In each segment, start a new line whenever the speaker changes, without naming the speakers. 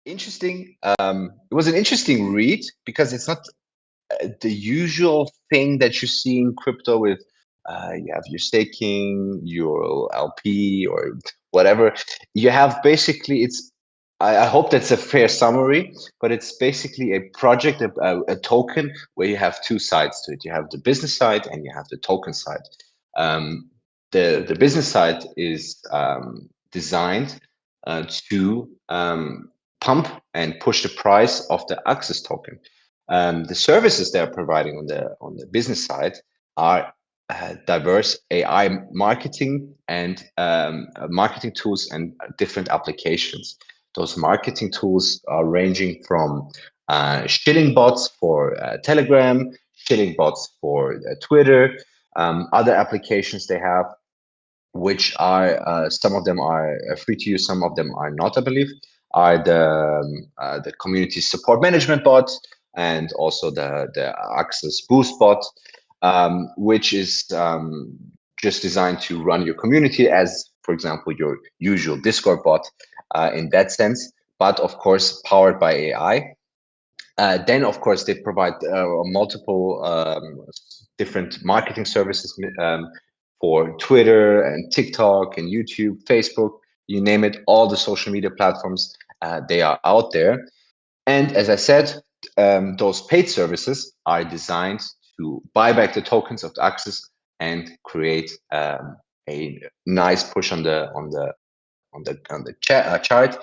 Interesting. It was an interesting read because it's not the usual thing that you see in crypto with you have your staking, your LP or whatever. You have basically I hope that's a fair summary, but it's basically a project, a token where you have two sides to it. You have the business side and you have the token side. Um, the business side is designed to pump and push the price of the access token. The services they're providing on the business side are diverse AI marketing and marketing tools and different applications. Those marketing tools are ranging from shilling bots for Telegram, shilling bots for Twitter, other applications they have, which are some of them are free to use, some of them are not, I believe, are the community support management bot and also the Access Boost bot, which is just designed to run your community as, for example, your usual Discord bot in that sense, but of course powered by AI. Then, of course, they provide multiple different marketing services for Twitter and TikTok and YouTube, Facebook, you name it, all the social media platforms, they are out there. And as I said, those paid services are designed to buy back the tokens of the Access and create a nice push on the chart.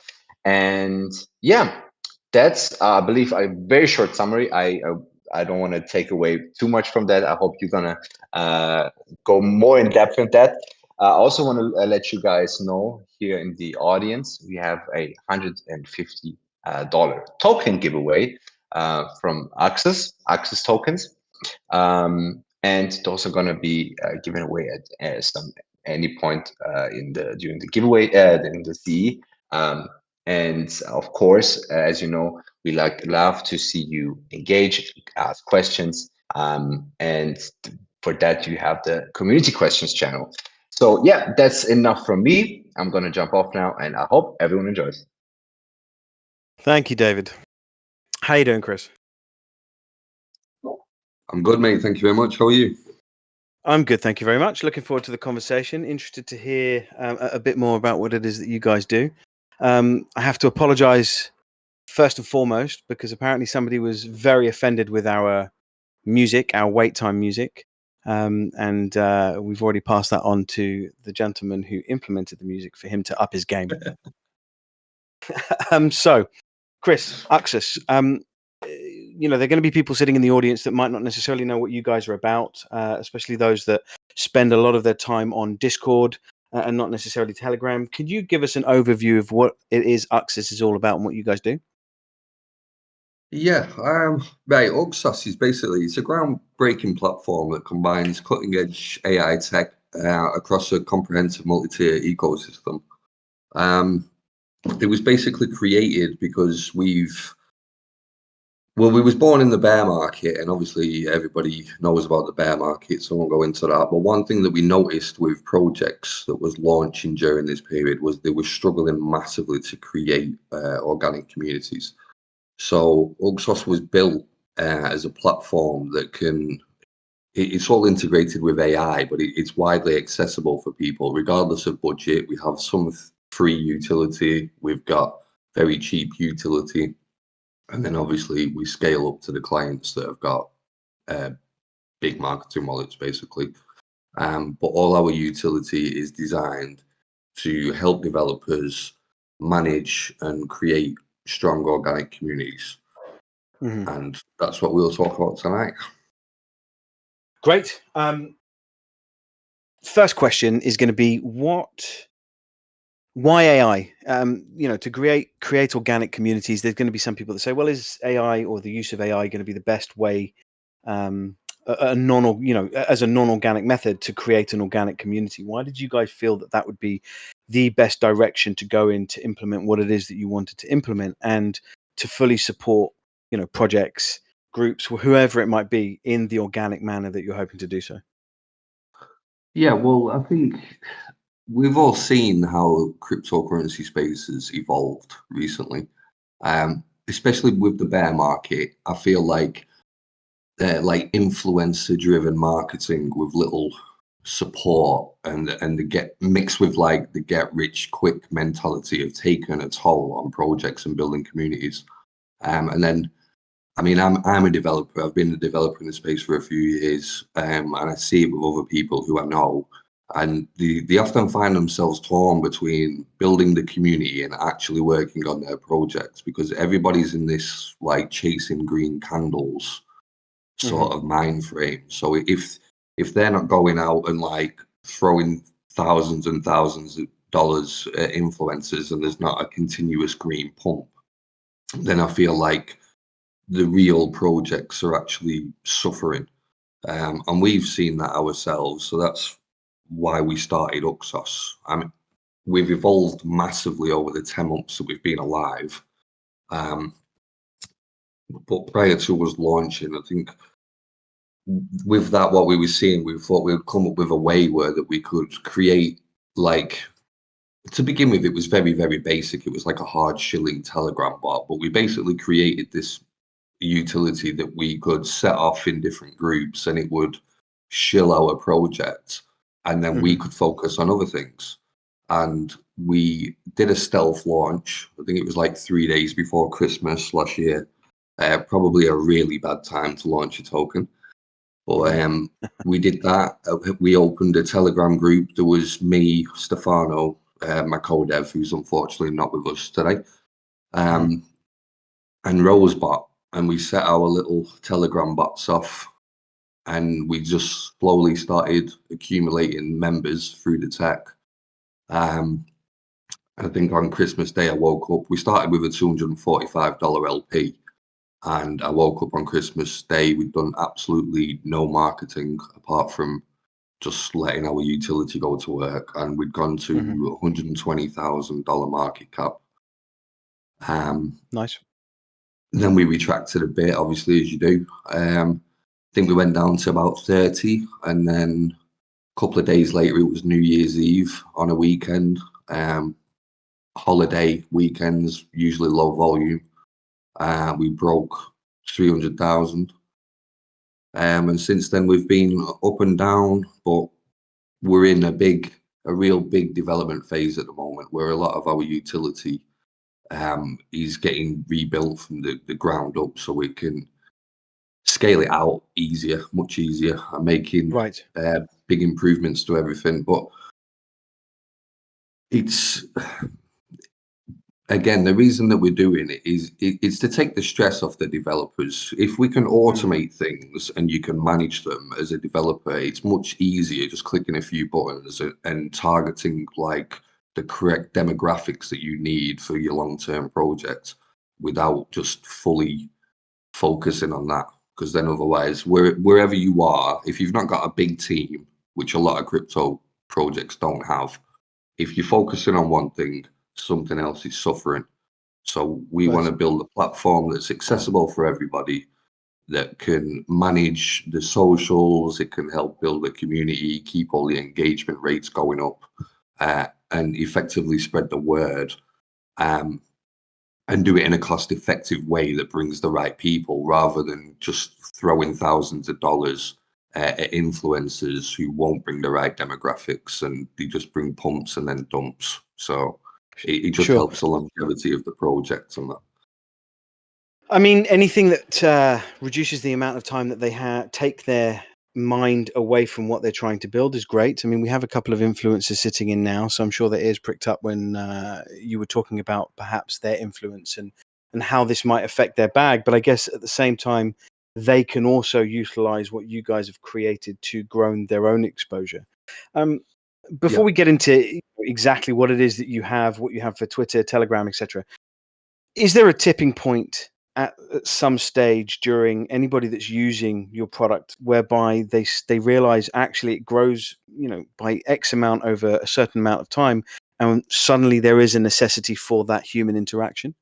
And yeah, that's I believe a very short summary. I don't want to take away too much from that. I hope you're gonna go more in depth in that. I also want to let you guys know here in the audience we have a $150 token giveaway from Access tokens, and those are going to be given away at any point during the giveaway in the CE. And of course, as you know, we love to see you engage, ask questions, and for that you have the community questions channel. So yeah, that's enough from me. I'm going to jump off now, and I hope everyone enjoys.
Thank you, David. How you doing, Chris?
I'm good, mate. Thank you very much. How are you?
I'm good, thank you very much. Looking forward to the conversation. Interested to hear a bit more about what it is that you guys do. I have to apologize first and foremost because apparently somebody was very offended with our music, our wait time music. And we've already passed that on to the gentleman who implemented the music for him to up his game. So, Chris, Access, there are going to be people sitting in the audience that might not necessarily know what you guys are about, especially those that spend a lot of their time on Discord and not necessarily Telegram. Could you give us an overview of what it is Access is all about and what you guys do?
Yeah, right. UXOS is basically it's a groundbreaking platform that combines cutting-edge AI tech across a comprehensive multi-tier ecosystem. It was basically created because we was born in the bear market, and obviously everybody knows about the bear market, so I won't go into that. But one thing that we noticed with projects that was launching during this period was they were struggling massively to create organic communities. So UXOS was built as a platform that it's all integrated with AI, but it's widely accessible for people, regardless of budget. We have some free utility, we've got very cheap utility, and then obviously we scale up to the clients that have got big marketing wallets, basically. But all our utility is designed to help developers manage and create strong organic communities.
Mm-hmm.
And that's what we'll talk about tonight.
Great. First question is going to be why AI? To create organic communities, there's going to be some people that say, well, is AI or the use of AI going to be the best way, as a non-organic method to create an organic community? Why did you guys feel that would be the best direction to go in to implement what it is that you wanted to implement and to fully support, projects, groups, whoever it might be, in the organic manner that you're hoping to do so?
Yeah, well, I think we've all seen how cryptocurrency space has evolved recently. Especially with the bear market, I feel like influencer-driven marketing with little support and the get mixed with like the get-rich-quick mentality have taken a toll on projects and building communities. And then, I mean, I'm a developer. I've been a developer in the space for a few years, and I see it with other people who I know, and they often find themselves torn between building the community and actually working on their projects because everybody's in this like chasing green candles sort of mind frame. So if they're not going out and like throwing thousands and thousands of dollars at influencers and there's not a continuous green pump, then I feel like the real projects are actually suffering. And we've seen that ourselves. So that's why we started UXOS. I mean, we've evolved massively over the 10 months that we've been alive. But prior to us launching, I think with that, what we were seeing, we thought we'd come up with a way where that we could create like, to begin with, it was very, very basic. It was like a hard shilling Telegram bot, but we basically created this utility that we could set off in different groups and it would shill our project and then we could focus on other things. And we did a stealth launch. I think it was like 3 days before Christmas last year. Probably a really bad time to launch a token. But we did that. We opened a Telegram group. There was me, Stefano, my co-dev, who's unfortunately not with us today, and Rosebot. And we set our little Telegram bots off and we just slowly started accumulating members through the tech. I think on Christmas Day, I woke up, we started with a $245 LP. And I woke up on Christmas Day, we'd done absolutely no marketing apart from just letting our utility go to work. And we'd gone to $120,000 market cap.
Nice.
Then we retracted a bit, obviously, as you do. I think we went down to about 30. And then a couple of days later, it was New Year's Eve on a weekend. Holiday weekends, usually low volume. We broke 300,000. And since then we've been up and down, but we're in a real big development phase at the moment where a lot of our utility is getting rebuilt from the ground up so we can scale it out easier, much easier, and making big improvements to everything. But it's again, the reason that we're doing it is it's to take the stress off the developers. If we can automate things and you can manage them as a developer, it's much easier just clicking a few buttons and targeting like the correct demographics that you need for your long-term project without just fully focusing on that. Because then otherwise, wherever you are, if you've not got a big team, which a lot of crypto projects don't have, if you're focusing on one thing, something else is suffering. So we want to build a platform that's accessible for everybody, that can manage the socials, it can help build a community, keep all the engagement rates going up, and effectively spread the word, and do it in a cost-effective way that brings the right people, rather than just throwing thousands of dollars at influencers who won't bring the right demographics and they just bring pumps and then dumps. So it just helps the longevity of the project and that.
I mean, anything that reduces the amount of time that they take their mind away from what they're trying to build is great. I mean, we have a couple of influencers sitting in now, so I'm sure their ears pricked up when you were talking about perhaps their influence and how this might affect their bag. But I guess at the same time, they can also utilize what you guys have created to grow their own exposure. Before we get into exactly what it is that you have, what you have for Twitter, Telegram, etc., is there a tipping point at some stage during anybody that's using your product whereby they realize actually it grows, by X amount over a certain amount of time, and suddenly there is a necessity for that human interaction?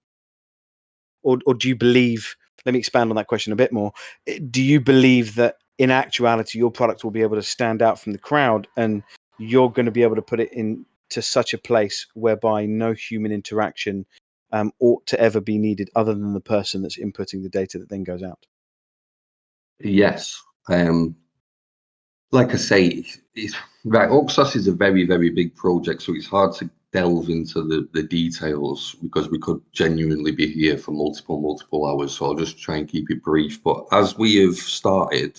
Or do you believe, let me expand on that question a bit more, do you believe that in actuality your product will be able to stand out from the crowd and you're going to be able to put it into such a place whereby no human interaction ought to ever be needed other than the person that's inputting the data that then goes out?
Yes. Like I say, right. UXOS is a very, very big project, so it's hard to delve into the details because we could genuinely be here for multiple hours. So I'll just try and keep it brief. But as we have started,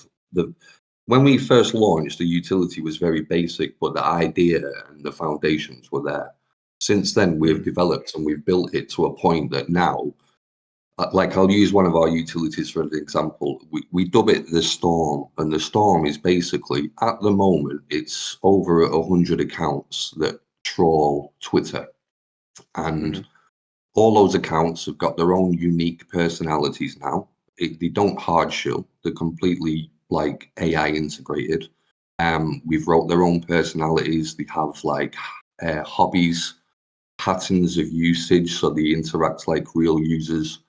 when we first launched, the utility was very basic, but the idea and the foundations were there. Since then, we've developed and we've built it to a point that now, like I'll use one of our utilities for an example. We dub it the Storm, and the Storm is basically, at the moment, it's over 100 accounts that troll Twitter, and all those accounts have got their own unique personalities now. They don't hard shell; they're completely like AI integrated. We've wrote their own personalities. They have like hobbies, patterns of usage, so they interact like real users.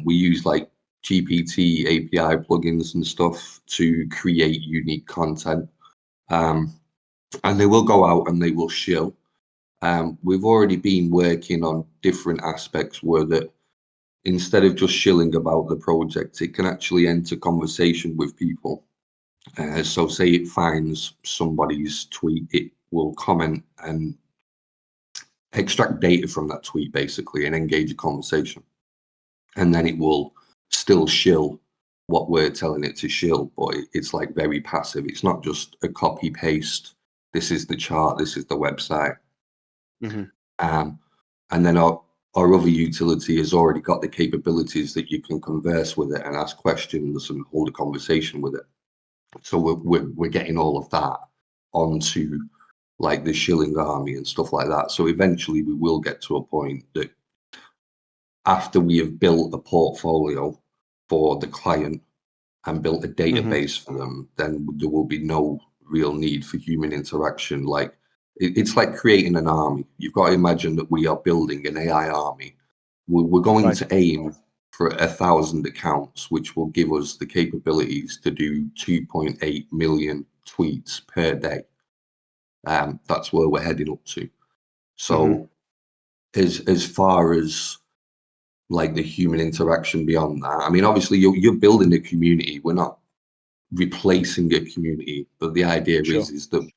We use like GPT API plugins and stuff to create unique content. And they will go out and they will shill. We've already been working on different aspects where that instead of just shilling about the project, it can actually enter conversation with people. So say it finds somebody's tweet, it will comment and extract data from that tweet basically and engage a conversation. And then it will still shill what we're telling it to shill, but it's like very passive. It's not just a copy paste. This is the chart. This is the website. And then our other utility has already got the capabilities that you can converse with it and ask questions and hold a conversation with it. So we're getting all of that onto like the shilling army and stuff like that. So eventually we will get to a point that after we have built a portfolio for the client and built a database for them, then there will be no real need for human interaction. Like it's like creating an army. You've got to imagine that we are building an AI army. We're going to aim for 1,000 accounts, which will give us the capabilities to do 2.8 million tweets per day. That's where we're heading up to. So as far as like the human interaction beyond that, I mean, obviously you're building a community. We're not replacing a community, but the idea is that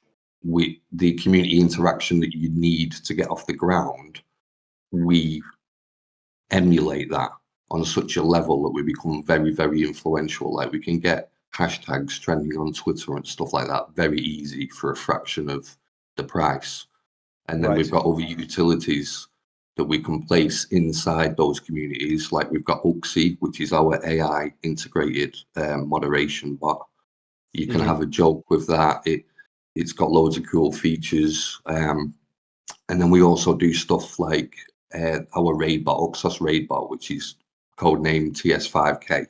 the community interaction that you need to get off the ground, we emulate that on such a level that we become very, very influential. Like we can get hashtags trending on Twitter and stuff like that very easy for a fraction of the price. And then we've got other utilities that we can place inside those communities. Like we've got UXOS, which is our AI integrated moderation bot. You can have a joke with that. It's got loads of cool features. And then we also do stuff like our raid bot, UXOS raid bot, which is codenamed TS5K.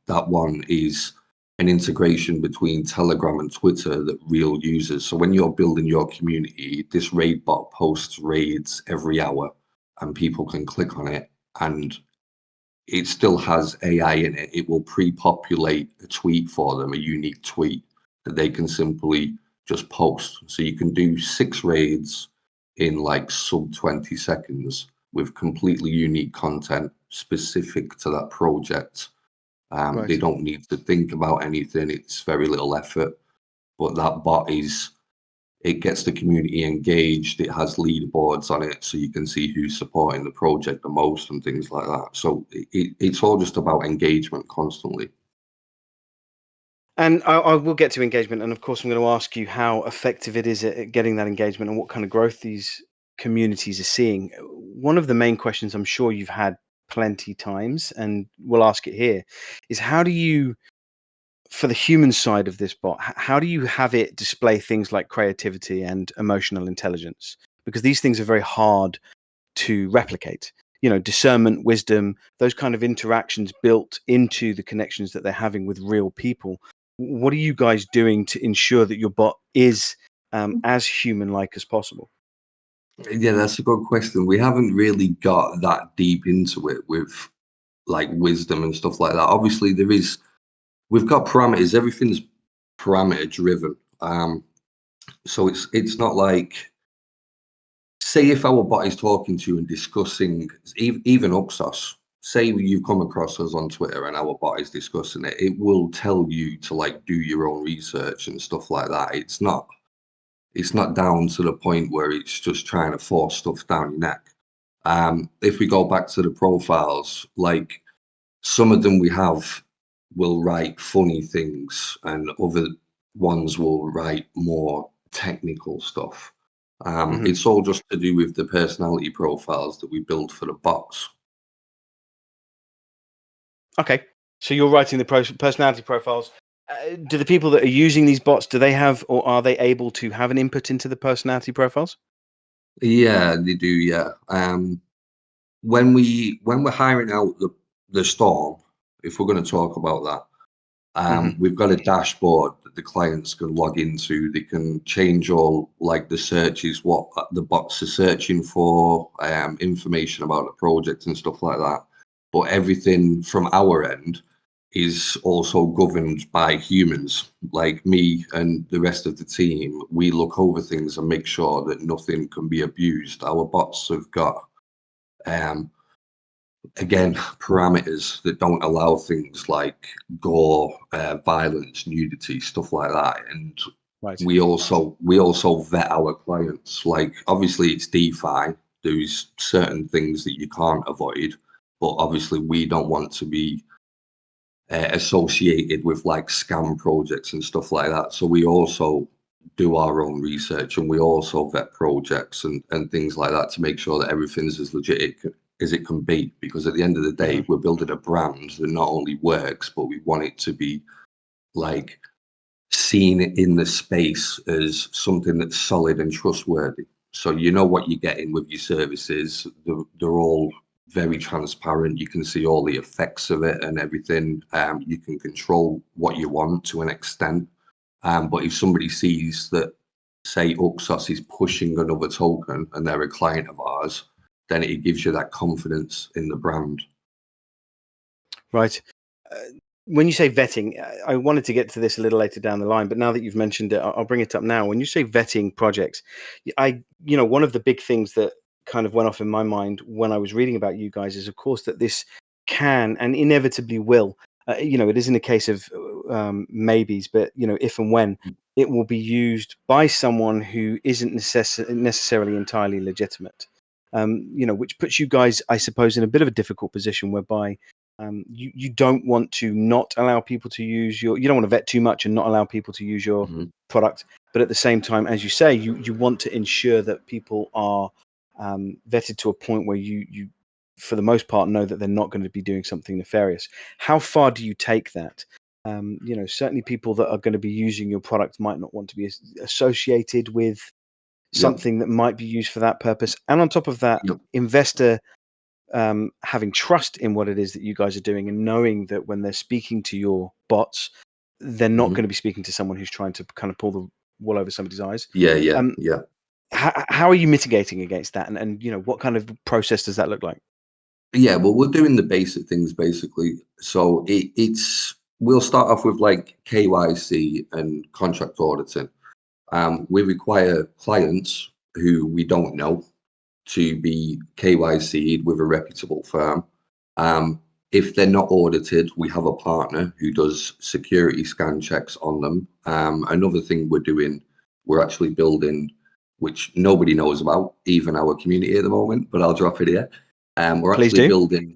That one is an integration between Telegram and Twitter that real users. So when you're building your community, this raid bot posts raids every hour and people can click on it and it still has AI in it. It will pre-populate a tweet for them, a unique tweet that they can simply just post. So you can do 6 raids in like sub 20 seconds with completely unique content specific to that project. They don't need to think about anything. It's very little effort, but that bot it gets the community engaged. It has leaderboards on it, so you can see who's supporting the project the most and things like that. So it's all just about engagement constantly.
And I will get to engagement, and of course, I'm going to ask you how effective it is at getting that engagement and what kind of growth these communities are seeing. One of the main questions I'm sure you've had plenty times, and we'll ask it here, is how do you, for the human side of this bot, how do you have it display things like creativity and emotional intelligence? Because these things are very hard to replicate. You know, discernment, wisdom, those kind of interactions built into the connections that they're having with real people. What are you guys doing to ensure that your bot is as human-like as possible?
Yeah, that's a good question. We haven't really got that deep into it with like wisdom and stuff like that. Obviously, we've got parameters. Everything's parameter driven. So it's not like say if our bot is talking to you and discussing even UXOS, say you've come across us on Twitter and our bot is discussing it, it will tell you to like do your own research and stuff like that. It's not down to the point where it's just trying to force stuff down your neck. If we go back to the profiles, like some of them we have will write funny things and other ones will write more technical stuff. It's all just to do with the personality profiles that we build for the bots.
Okay, so you're writing the personality profiles. Do the people that are using these bots, do they have, or are they able to have an input into the personality profiles?
Yeah, they do. Yeah. When we're hiring out the storm, if we're going to talk about that, we've got a dashboard that the clients can log into. They can change all like the searches, what the bots are searching for, information about the project and stuff like that. But everything from our end is also governed by humans, like me and the rest of the team. We look over things and make sure that nothing can be abused. Our bots have got um, again, parameters that don't allow things like gore, violence, nudity, stuff like that. And
Right.
we also vet our clients. Like obviously it's DeFi. There's certain things that you can't avoid, but obviously we don't want to be associated with like scam projects and stuff like that. So we also do our own research and we also vet projects and things like that to make sure that everything's as legit as it can be. Because at the end of the day, we're building a brand that not only works, but we want it to be like seen in the space as something that's solid and trustworthy. So you know what you're getting with your services. They're all very transparent. You can see all the effects of it and everything. You can control what you want to an extent. But if somebody sees that, say, UXOS is pushing another token and they're a client of ours, then it gives you that confidence in the brand.
Right. When you say vetting, I wanted to get to this a little later down the line, but now that you've mentioned it, I'll bring it up now. When you say vetting projects, one of the big things that kind of went off in my mind when I was reading about you guys is, of course, that this can and inevitably will, it isn't a case of maybes, but, if and when it will be used by someone who isn't necessarily entirely legitimate, which puts you guys, I suppose, in a bit of a difficult position whereby you don't want to not allow people to use you don't want to vet too much and not allow people to use your product, but at the same time, as you say, you want to ensure that people are vetted to a point where you for the most part know that they're not going to be doing something nefarious. How far do you take that? Certainly people that are going to be using your product might not want to be associated with something that might be used for that purpose, and on top of that, investor having trust in what it is that you guys are doing and knowing that when they're speaking to your bots, they're not going to be speaking to someone who's trying to kind of pull the wool over somebody's eyes.
Yeah.
How are you mitigating against that? And what kind of process does that look like?
Yeah, well, we're doing the basic things basically. So we'll start off with like KYC and contract auditing. We require clients who we don't know to be KYC'd with a reputable firm. If they're not audited, we have a partner who does security scan checks on them. Another thing we're actually building, which nobody knows about, even our community at the moment, but I'll drop it here. We're
Please
actually
do.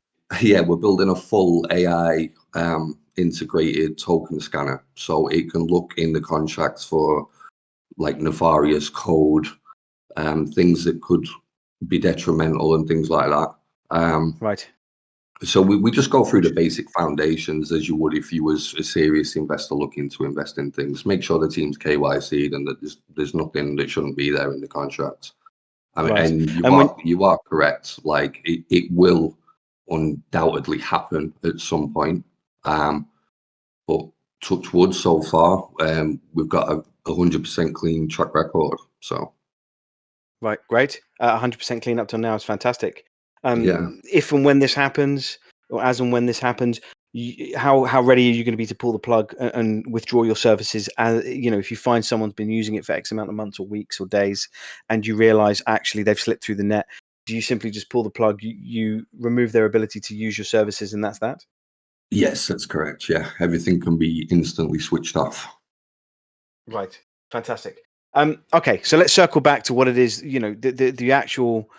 we're building a full AI integrated token scanner. So it can look in the contracts for like nefarious code, things that could be detrimental and things like that.
Right.
So we just go through the basic foundations as you would if you was a serious investor looking to invest in things. Make sure the team's KYC'd and that there's nothing that shouldn't be there in the contracts.
Right.
And
And
you are correct. Like it will undoubtedly happen at some point. But touch wood, so far, we've got a 100% clean track record. So.
Right, great. 100% clean up till now is fantastic.
Yeah.
If and when this happens, or as and when this happens, how ready are you going to be to pull the plug and withdraw your services? If you find someone's been using it for X amount of months or weeks or days, and you realize actually they've slipped through the net, do you simply just pull the plug? You remove their ability to use your services, and that's that?
Yes, that's correct. Yeah, everything can be instantly switched off.
Right. Fantastic. Okay, so let's circle back to what it is. The actual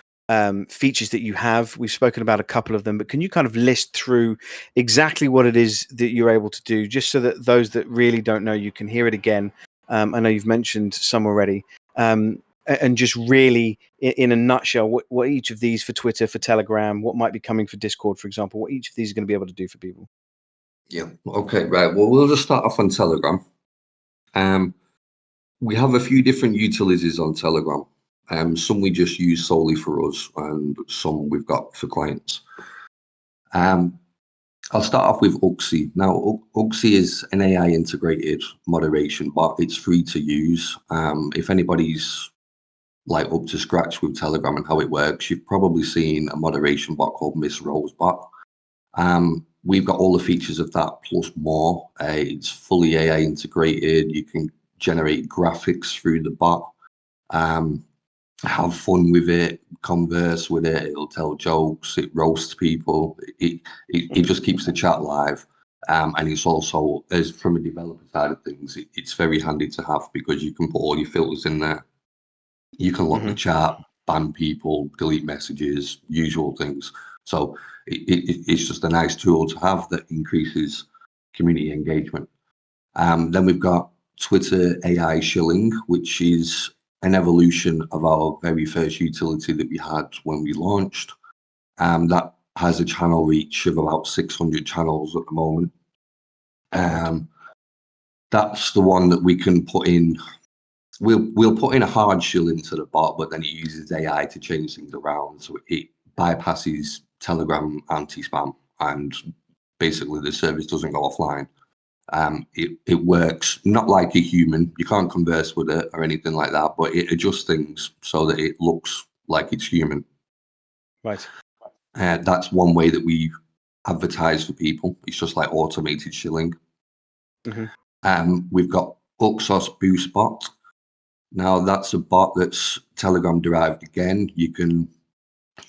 features that you have. We've spoken about a couple of them, but can you kind of list through exactly what it is that you're able to do, just so that those that really don't know, you can hear it again? I know you've mentioned some already, and just really, in a nutshell, what each of these for Twitter, for Telegram, what might be coming for Discord, for example, what each of these are going to be able to do for people.
Yeah. Okay. Right. Well, we'll just start off on Telegram. We have a few different utilities on Telegram. Some we just use solely for us, and some we've got for clients. I'll start off with UXOS. Now, UXOS is an AI integrated moderation bot. It's free to use. If anybody's like up to scratch with Telegram and how it works, you've probably seen a moderation bot called Miss Rosebot. We've got all the features of that plus more. It's fully AI integrated. You can generate graphics through the bot, have fun with it, converse with it. It'll tell jokes. It roasts people. It just keeps the chat live. And it's also, as from a developer side of things, it's very handy to have because you can put all your filters in there. You can lock the chat, ban people, delete messages, usual things. So it's just a nice tool to have that increases community engagement. Then we've got Twitter AI shilling, which is an evolution of our very first utility that we had when we launched. That has a channel reach of about 600 channels at the moment. That's the one that we can put in. We'll put in a hard shill into the bot, but then it uses AI to change things around. So it bypasses Telegram anti-spam, and basically the service doesn't go offline. It works not like a human. You can't converse with it or anything like that, but it adjusts things so that it looks like it's human.
Right.
That's one way that we advertise for people. It's just like automated shilling. We've got UXOS Boost Bot. Now that's a bot that's Telegram derived again. You can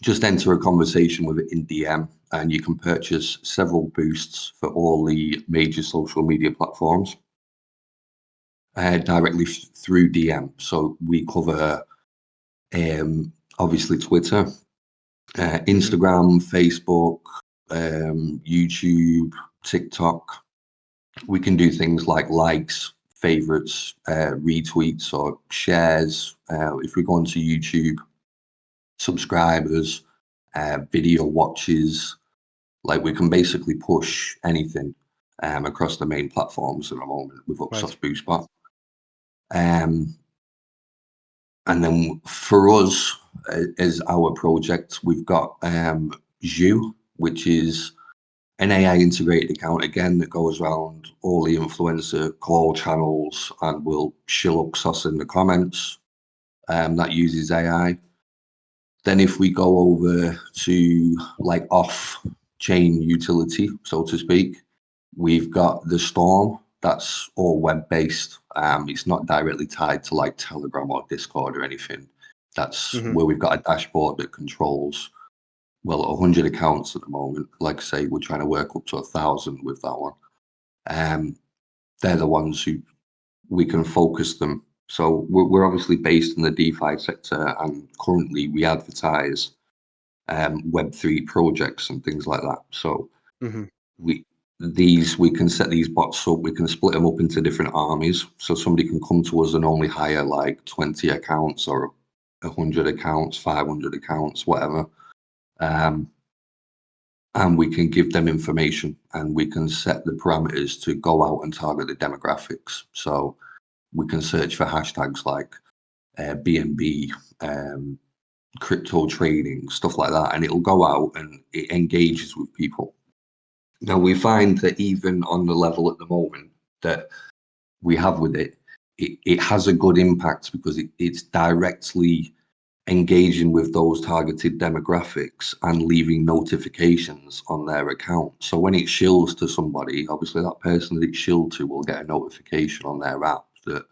just enter a conversation with it in DM, and you can purchase several boosts for all the major social media platforms directly through DM. So we cover obviously Twitter, Instagram, Facebook, YouTube, TikTok. We can do things like likes, favorites, retweets, or shares. If we go onto YouTube, subscribers, video watches, like we can basically push anything across the main platforms at the moment with UXOS Boost Bot. And then for us, as our project, we've got Zhu, which is an AI integrated account again that goes around all the influencer call channels and will shill UXOS in the comments. That uses AI. Then if we go over to like off-chain utility, so to speak, we've got the Storm. That's all web-based. It's not directly tied to like Telegram or Discord or anything. That's where we've got a dashboard that controls, 100 accounts at the moment. Like I say, we're trying to work up to 1,000 with that one. They're the ones who we can focus them. So we're obviously based in the DeFi sector, and currently we advertise Web3 projects and things like that. So we can set these bots up. We can split them up into different armies. So somebody can come to us and only hire like 20 accounts or 100 accounts, 500 accounts, whatever. And we can give them information, and we can set the parameters to go out and target the demographics. So we can search for hashtags like BNB, crypto trading, stuff like that, and it'll go out and it engages with people. Now we find that even on the level at the moment that we have with it, it has a good impact because it's directly engaging with those targeted demographics and leaving notifications on their account. So when it shills to somebody, obviously that person that it shilled to will get a notification on their app that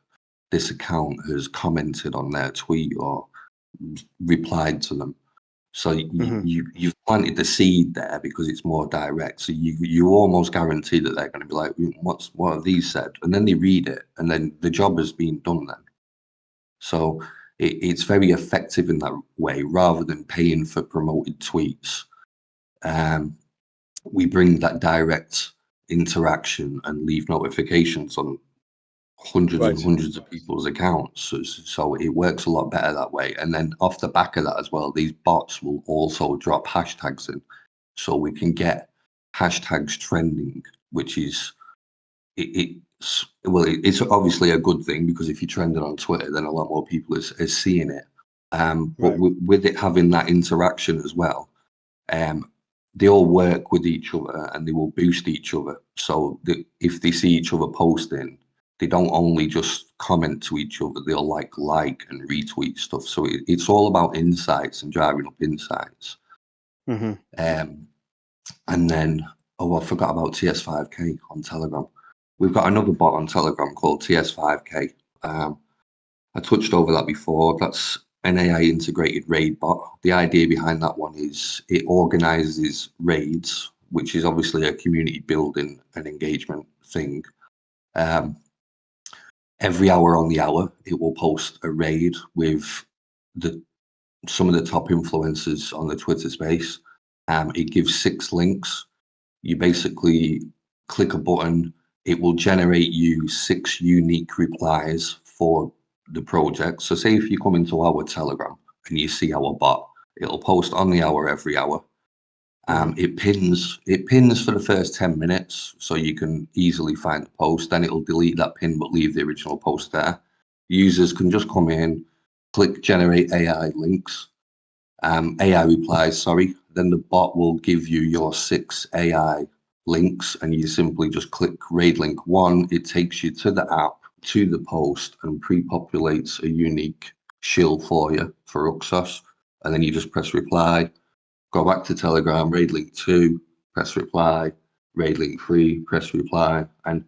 this account has commented on their tweet or replied to them. So you've planted the seed there because it's more direct. So you almost guarantee that they're going to be like, what have these said? And then they read it, and then the job has been done then. So it's very effective in that way, rather than paying for promoted tweets. We bring that direct interaction and leave notifications on hundreds and hundreds of people's accounts. So it works a lot better that way. And then off the back of that as well, these bots will also drop hashtags in. So we can get hashtags trending, which is, it's obviously a good thing, because if you're trending on Twitter, then a lot more people is seeing it. But with it having that interaction as well, they all work with each other and they will boost each other. So if they see each other posting, they don't only just comment to each other, they'll like and retweet stuff. So it's all about insights and driving up insights. And then, I forgot about TS5K on Telegram. We've got another bot on Telegram called TS5K. I touched over that before. That's an AI integrated raid bot. The idea behind that one is it organizes raids, which is obviously a community building and engagement thing. Every hour on the hour, it will post a raid with some of the top influencers on the Twitter space. It gives 6 links. You basically click a button, it will generate you 6 unique replies for the project. So say if you come into our Telegram and you see our bot, it'll post on the hour every hour. It pins for the first 10 minutes, so you can easily find the post. Then it'll delete that pin but leave the original post there. Users can just come in, click generate AI links, AI replies, sorry. Then the bot will give you your 6 AI links, and you simply just click raid link 1. It takes you to the app, to the post, and pre-populates a unique shill for you for UXOS. And then you just press reply, go back to Telegram, raid link 2, press reply, raid link 3, press reply. And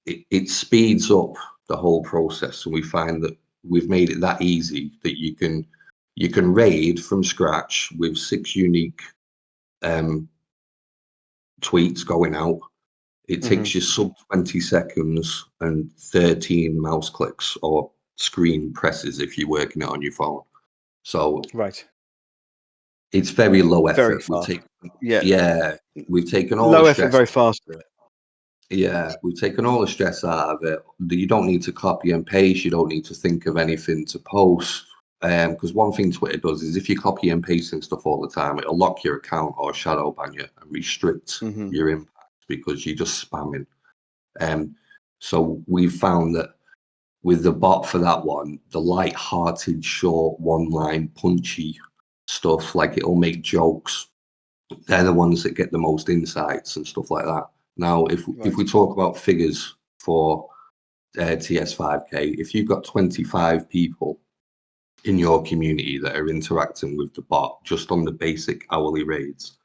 it speeds up the whole process. And we find that we've made it that easy that you can raid from scratch with 6 unique tweets going out. It takes you sub 20 seconds and 13 mouse clicks or screen presses if you're working it on your phone. So it's very low effort.
Very fast.
We've taken all
low
the
effort,
stress.
very fast.
Yeah, we've taken all the stress out of it. You don't need to copy and paste. You don't need to think of anything to post. Because one thing Twitter does is if you copy and pasting stuff all the time, it'll lock your account or shadow ban you and restrict your impact because you're just spamming. So we've found that with the bot for that one, the light-hearted, short, one-line, punchy stuff, like it'll make jokes, they're the ones that get the most insights and stuff like that. Now, if we talk about figures for TS5K, if you've got 25 people in your community that are interacting with the bot just on the basic hourly raids,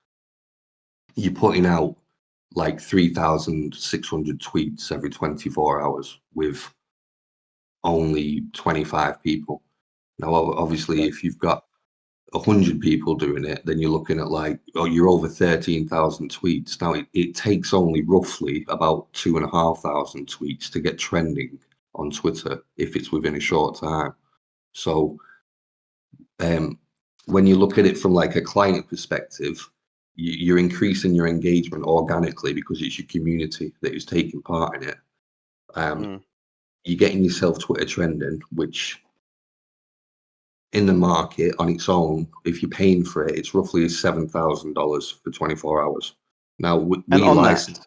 you're putting out like 3,600 tweets every 24 hours with only 25 people. Now, obviously, if you've got 100 people doing it, then you're looking at like, you're over 13,000 tweets. Now, it takes only roughly about 2,500 tweets to get trending on Twitter if it's within a short time. So when you look at it from like a client perspective, you're increasing your engagement organically because it's your community that is taking part in it. You're getting yourself Twitter trending, which in the market on its own, if you're paying for it, it's roughly $7,000 for 24 hours. Now, we license.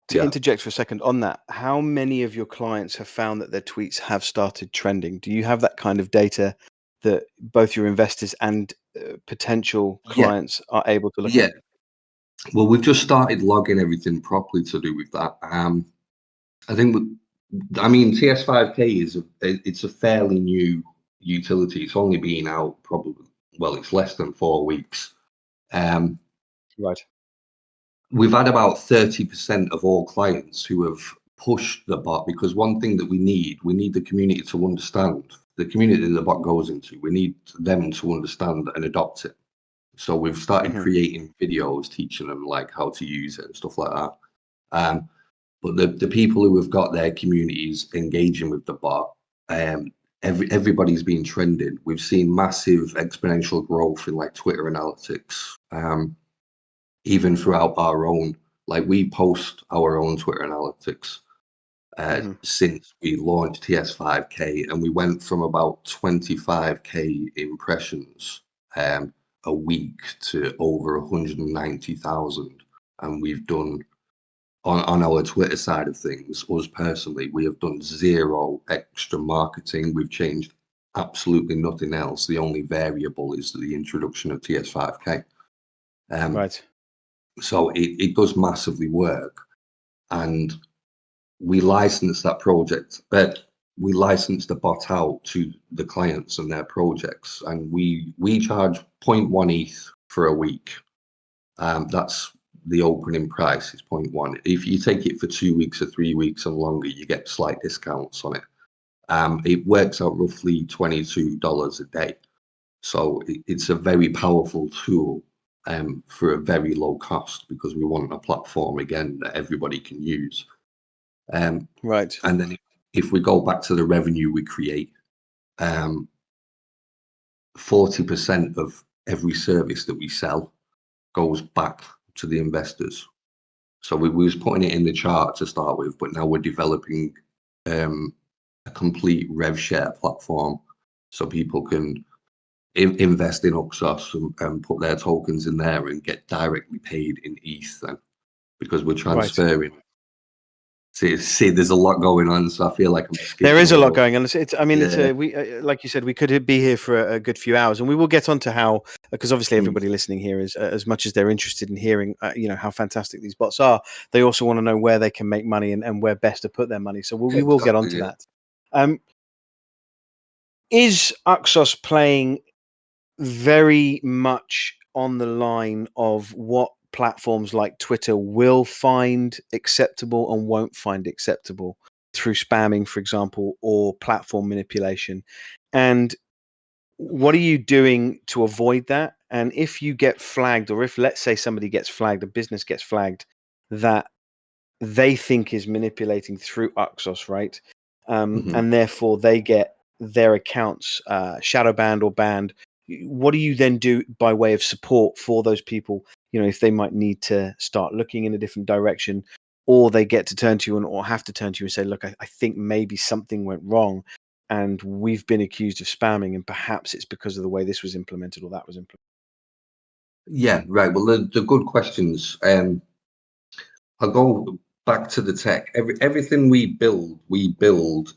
To interject for a second on that, how many of your clients have found that their tweets have started trending? Do you have that kind of data that both your investors and potential clients are able to look at?
Well, we've just started logging everything properly to do with that. I mean, TS5K it's a fairly new utility. It's only been out probably, well, it's less than 4 weeks.
Right.
We've had about 30% of all clients who have pushed the bot, because one thing that we need the community to understand, the community that the bot goes into, we need them to understand and adopt it. So we've started creating videos teaching them like how to use it and stuff like that. But the people who have got their communities engaging with the bot, everybody's been trending. We've seen massive exponential growth in like Twitter analytics, even throughout our own, like we post our own Twitter analytics since we launched TS5K, and we went from about 25K impressions a week to over 190,000. And we've done, on our Twitter side of things, us personally, we have done 0 extra marketing. We've changed absolutely nothing else. The only variable is the introduction of TS5K.
Right.
So it does massively work. And we license that project, but we license the bot out to the clients and their projects, and we charge 0.1 ETH for a week. That's the opening price, is 0.1. If you take it for 2 weeks or 3 weeks and longer, you get slight discounts on it. It works out roughly $22 a day. So it's a very powerful tool for a very low cost, because we want a platform, again, that everybody can use.
Right.
And then if we go back to the revenue we create, 40% of every service that we sell goes back to the investors. So we was putting it in the chart to start with, but now we're developing a complete rev share platform, so people can invest in UXOS and put their tokens in there and get directly paid in ETH then, because we're transferring. See, there's a lot going on, so I feel like I'm skipping.
There is a lot going on. I mean,
Yeah.
we like you said, we could be here for a good few hours, and we will get on to how, because obviously everybody listening here is, as much as they're interested in hearing, how fantastic these bots are, they also want to know where they can make money and where best to put their money. So we will get on to that. Is UXOS playing very much on the line of what platforms like Twitter will find acceptable and won't find acceptable through spamming, for example, or platform manipulation? And what are you doing to avoid that? And if you get flagged, or if, let's say, somebody gets flagged, a business gets flagged that they think is manipulating through UXOS, right? And therefore they get their accounts shadow banned or banned, what do you then do by way of support for those people, if they might need to start looking in a different direction, or they get to turn to you or have to turn to you and say, look, I think maybe something went wrong and we've been accused of spamming, and perhaps it's because of the way this was implemented or that was implemented?
Yeah, right. Well, the good questions. I'll go back to the tech. Everything we build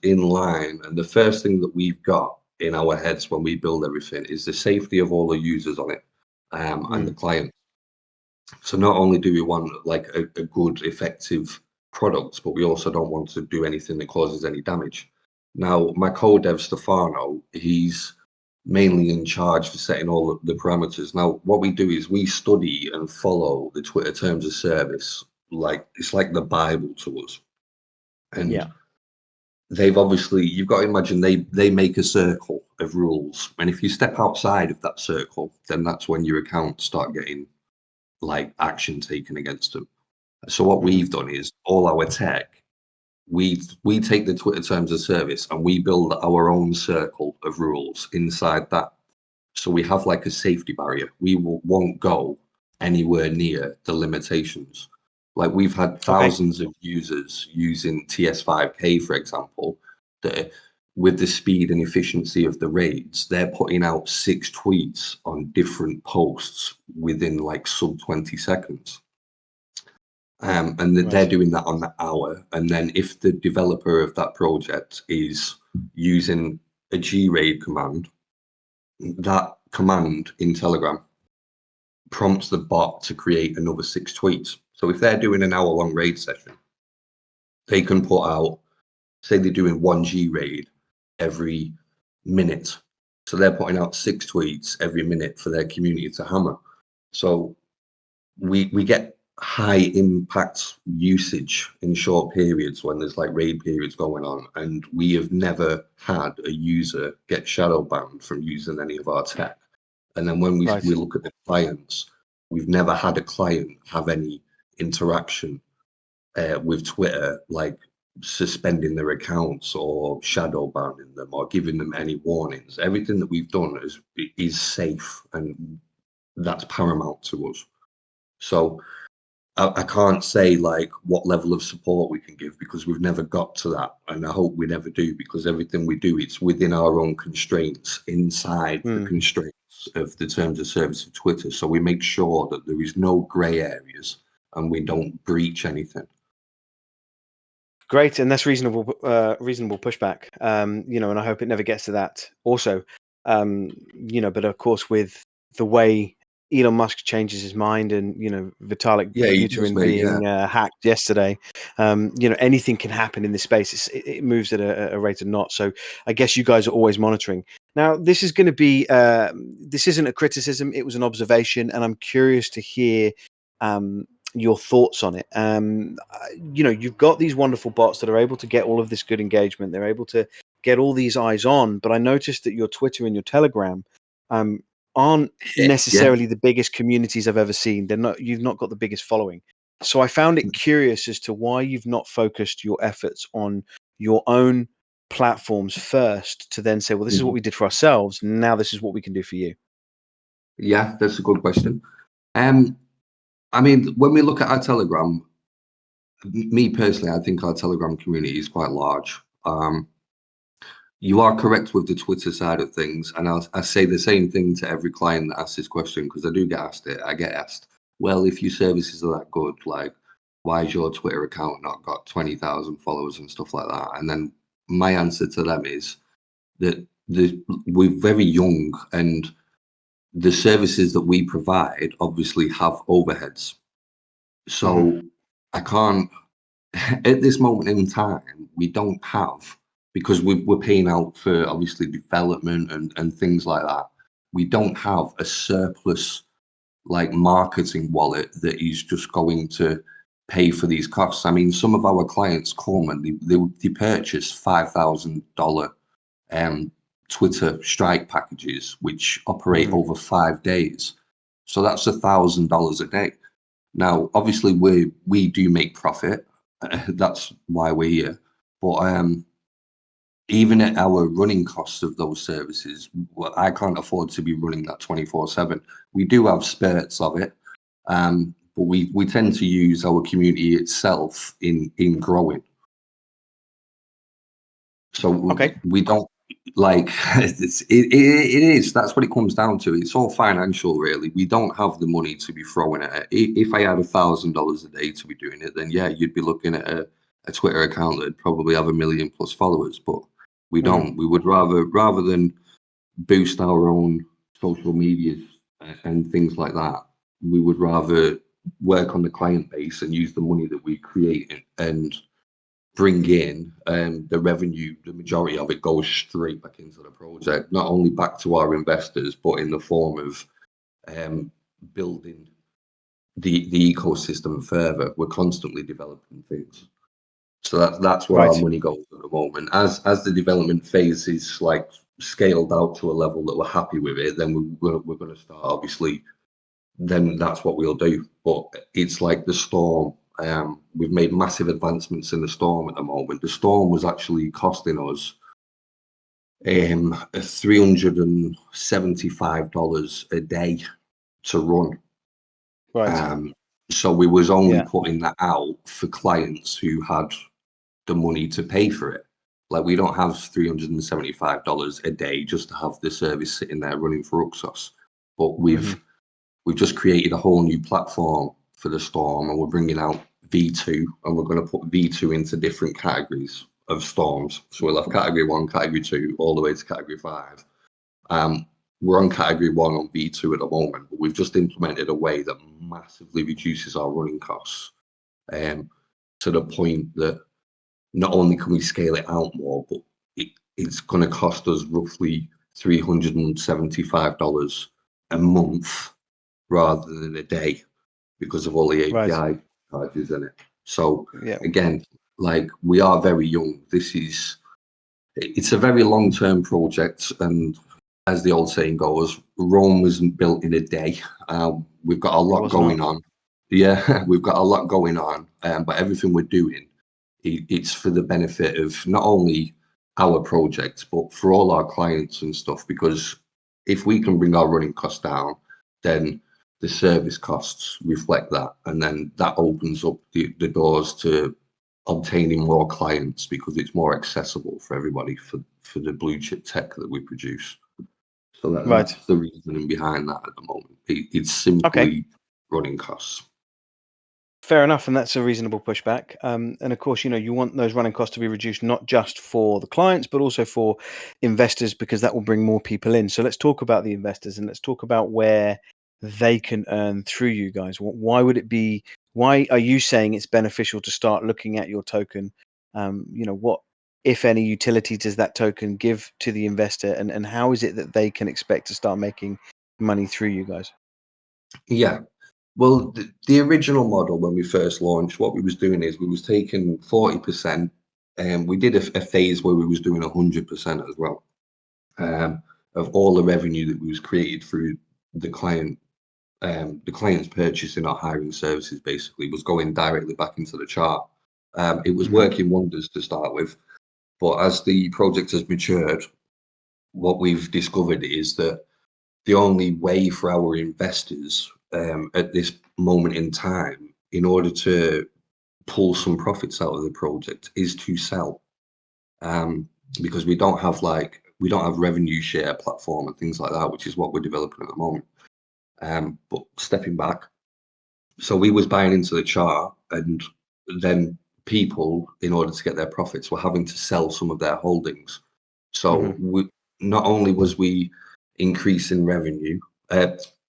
in line, and the first thing that we've got in our heads when we build everything is the safety of all the users on it, and the client. So not only do we want like a good, effective product, but we also don't want to do anything that causes any damage. Now, my co-dev Stefano, he's mainly in charge for setting all the parameters. Now, what we do is we study and follow the Twitter terms of service. Like, it's like the Bible to us. And they've obviously, you've got to imagine they make a circle of rules. And if you step outside of that circle, then that's when your accounts start getting like action taken against them. So what we've done is all our tech, we take the Twitter terms of service and we build our own circle of rules inside that. So we have like a safety barrier. We won't go anywhere near the limitations. Like we've had thousands of users using TS5K, for example, that with the speed and efficiency of the raids, they're putting out 6 tweets on different posts within like sub 20 seconds. And they're doing that on the hour. And then if the developer of that project is using a graid command, that command in Telegram prompts the bot to create another 6 tweets. So if they're doing an hour-long raid session, they can put out, say they're doing 1 graid every minute. So they're putting out 6 tweets every minute for their community to hammer. So we get high impact usage in short periods when there's like raid periods going on, and we have never had a user get shadow banned from using any of our tech. And then when we look at the clients, we've never had a client have any interaction with Twitter, like suspending their accounts or shadow banning them or giving them any warnings. Everything that we've done is safe, and that's paramount to us. So I can't say like what level of support we can give, because we've never got to that, and I hope we never do, because everything we do, it's within our own constraints, inside the constraints of the terms of service of Twitter. So we make sure that there is no grey areas and we don't breach anything.
Great, and that's reasonable pushback. And I hope it never gets to that. Also, but of course, with the way Elon Musk changes his mind, and Vitalik Buterin being hacked yesterday, anything can happen in this space. It moves at a rate of knots. So I guess you guys are always monitoring. Now, this is going to be this isn't a criticism; it was an observation, and I'm curious to hear your thoughts on it. You've got these wonderful bots that are able to get all of this good engagement. They're able to get all these eyes on. But I noticed that your Twitter and your Telegram aren't necessarily the biggest communities I've ever seen. You've not got the biggest following. So I found it curious as to why you've not focused your efforts on your own platforms first, to then say, well, this is what we did for ourselves. Now this is what we can do for you.
Yeah, that's a good question. I mean, when we look at our Telegram, me personally, I think our Telegram community is quite large. You are correct with the Twitter side of things, and I say the same thing to every client that asks this question, because I do get asked it. I get asked, well, if your services are that good, like, why has your Twitter account not got 20,000 followers and stuff like that? And then my answer to them is that we're very young, and the services that we provide obviously have overheads. So I can't, at this moment in time, we don't have, because we're paying out for obviously development and things like that. We don't have a surplus like marketing wallet that is just going to pay for these costs. I mean, some of our clients come and they purchase $5,000 Twitter strike packages, which operate over 5 days. So that's $1,000 a day. Now, obviously, we do make profit. That's why we're here. But even at our running costs of those services, well, I can't afford to be running that 24/7. We do have spurts of it, but we tend to use our community itself in growing. So we don't like it is. That's what it comes down to. It's all financial, really. We don't have the money to be throwing at it. If I had $1,000 a day to be doing it, then yeah, you'd be looking at a Twitter account that'd probably have 1 million plus followers. But we don't. We would rather than boost our own social medias and things like that, we would rather work on the client base and use the money that we create and bring in the revenue. The majority of it goes straight back into the project, not only back to our investors, but in the form of building the ecosystem further. We're constantly developing things, so that's where our money goes at the moment. As the development phase is like scaled out to a level that we're happy with it, then we're going to start, obviously. Then that's what we'll do. But it's like the Storm. We've made massive advancements in the Storm at the moment. The Storm was actually costing us $375 a day to run. So we was only putting that out for clients who had the money to pay for it. Like, we don't have $375 a day just to have the service sitting there running for UXOS. But we've just created a whole new platform for the Storm, and we're bringing out V2, and we're going to put V2 into different categories of storms. So we'll have category 1, category 2, all the way to category 5. We're on category 1 on V2 at the moment, but we've just implemented a way that massively reduces our running costs to the point that not only can we scale it out more, but it's going to cost us roughly $375 a month rather than a day because of all the API
Right.
charges in it. So
Yeah.
again, like, we are very young. It's a very long-term project, and as the old saying goes, Rome wasn't built in a day. We've got a lot
was
going
not.
on. Yeah, we've got a lot going on, but everything we're doing, it's for the benefit of not only our projects, but for all our clients and stuff. Because if we can bring our running costs down, then the service costs reflect that, and then that opens up the doors to obtaining more clients because it's more accessible for everybody for the blue chip tech that we produce. So
Right.
that's the reasoning behind that at the moment. It's
Okay.
simply running costs.
Fair enough, and that's a reasonable pushback. And of course, you want those running costs to be reduced, not just for the clients, but also for investors, because that will bring more people in. So let's talk about the investors, and let's talk about where they can earn through you guys. Why would it be? Why are you saying it's beneficial to start looking at your token? What, if any, utility does that token give to the investor, and how is it that they can expect to start making money through you guys?
Yeah. Well, the original model when we first launched, what we was doing is we was taking 40%, and we did a phase where we was doing 100% as well, of all the revenue that was created through the client. The client's purchasing our hiring services basically was going directly back into the chart. It was working wonders to start with, but as the project has matured, what we've discovered is that the only way for our investors at this moment in time, in order to pull some profits out of the project, is to sell. Because we don't have revenue share platform and things like that, which is what we're developing at the moment. But stepping back, so we was buying into the chart, and then people, in order to get their profits, were having to sell some of their holdings. So not only was we increasing revenue,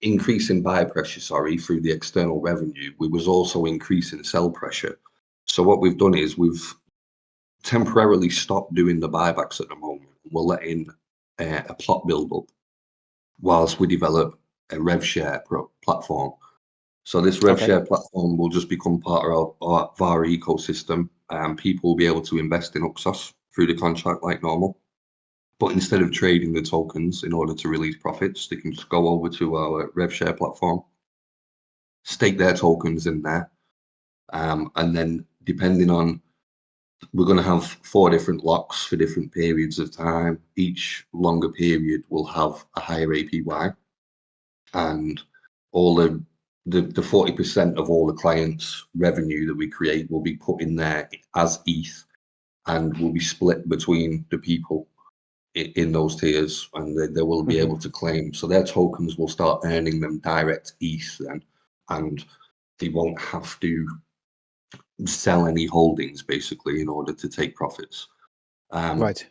increasing buy pressure, sorry, through the external revenue, we was also increasing sell pressure. So what we've done is we've temporarily stopped doing the buybacks at the moment. We're letting a plot build up whilst we develop a rev share platform. So this rev share platform will just become part of our ecosystem, and people will be able to invest in UXOS through the contract like normal. But instead of trading the tokens in order to release profits, they can just go over to our rev share platform, stake their tokens in there, and then depending on, we're going to have 4 different locks for different periods of time. Each longer period will have a higher APY, and all the 40% of all the clients' revenue that we create will be put in there as ETH, and will be split between the people in those tiers, and they will be able to claim. So their tokens will start earning them direct ETH then, and they won't have to sell any holdings basically in order to take profits.
Right.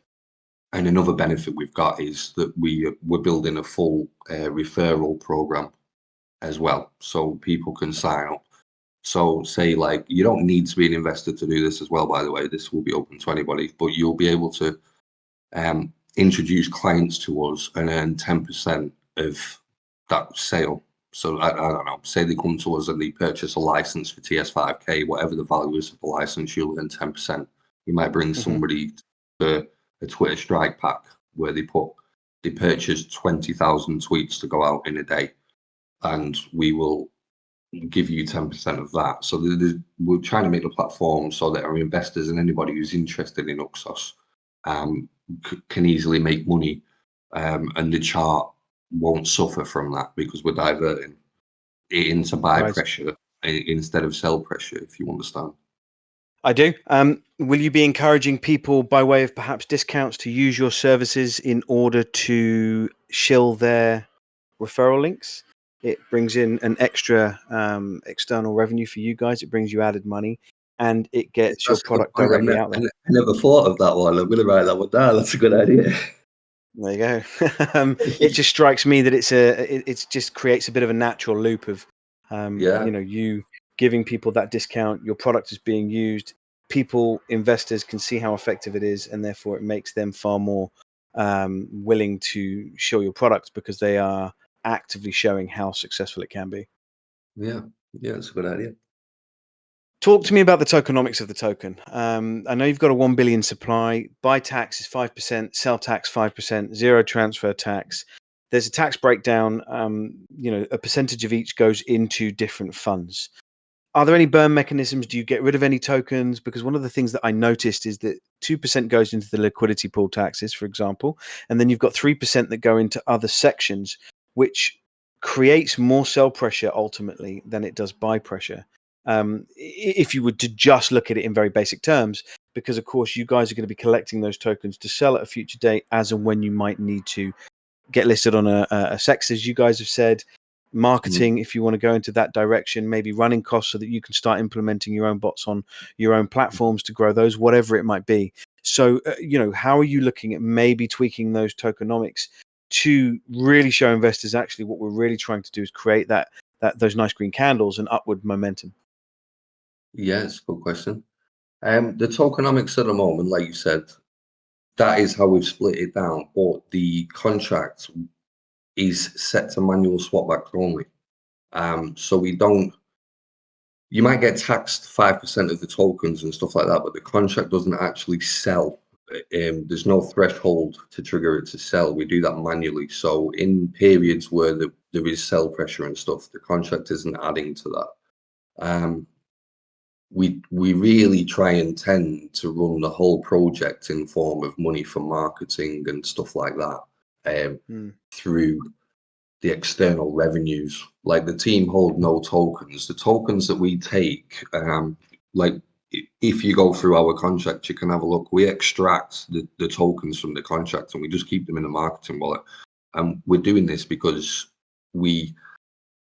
And another benefit we've got is that we're building a full referral program as well, so people can sign up. So say, like, you don't need to be an investor to do this as well, by the way. This will be open to anybody, but you'll be able to introduce clients to us and earn 10% of that sale. So I don't know, say they come to us and they purchase a license for TS5K, whatever the value is of the license, you'll earn 10%. You might bring somebody to a Twitter strike pack where they purchase 20,000 tweets to go out in a day, and we will give you 10% of that. So we're trying to make the platform so that our investors and anybody who's interested in UXOS can easily make money, and the chart won't suffer from that because we're diverting it into buy pressure instead of sell pressure, if you understand.
I do. Will you be encouraging people by way of perhaps discounts to use your services in order to shill their referral links? It brings in an extra external revenue for you guys. It brings you added money, and it gets your product directly out there.
I never thought of that one. I'm going to write that one down. That's a good idea.
There you go. It just strikes me that it just creates a bit of a natural loop of, you giving people that discount. Your product is being used. Investors can see how effective it is, and therefore it makes them far more willing to show your product because they are actively showing how successful it can be.
Yeah, it's a good idea.
Talk to me about the tokenomics of the token. I know you've got a 1 billion supply. Buy tax is 5%, sell tax 5%, zero transfer tax. There's a tax breakdown. A percentage of each goes into different funds. Are there any burn mechanisms? Do you get rid of any tokens? Because one of the things that I noticed is that 2% goes into the liquidity pool taxes, for example, and then you've got 3% that go into other sections, which creates more sell pressure ultimately than it does buy pressure. If you were to just look at it in very basic terms, because of course you guys are going to be collecting those tokens to sell at a future date as and when you might need to get listed on a SEX, as you guys have said. Marketing, if you want to go into that direction, maybe running costs so that you can start implementing your own bots on your own platforms to grow those, whatever it might be. So, how are you looking at maybe tweaking those tokenomics to really show investors actually what we're really trying to do is create those nice green candles and upward momentum?
Yeah, it's a good question. The tokenomics at the moment, like you said, that is how we've split it down, but the contract is set to manual swapbacks only. So we don't, you might get taxed 5% of the tokens and stuff like that, but the contract doesn't actually sell. There's no threshold to trigger it to sell. We do that manually. So in periods where there is sell pressure and stuff, the contract isn't adding to that. We really try and tend to run the whole project in form of money for marketing and stuff like that through the external revenues. Like the team hold no tokens. The tokens that we take, like if you go through our contract, you can have a look. We extract the tokens from the contract and we just keep them in the marketing wallet. And we're doing this because we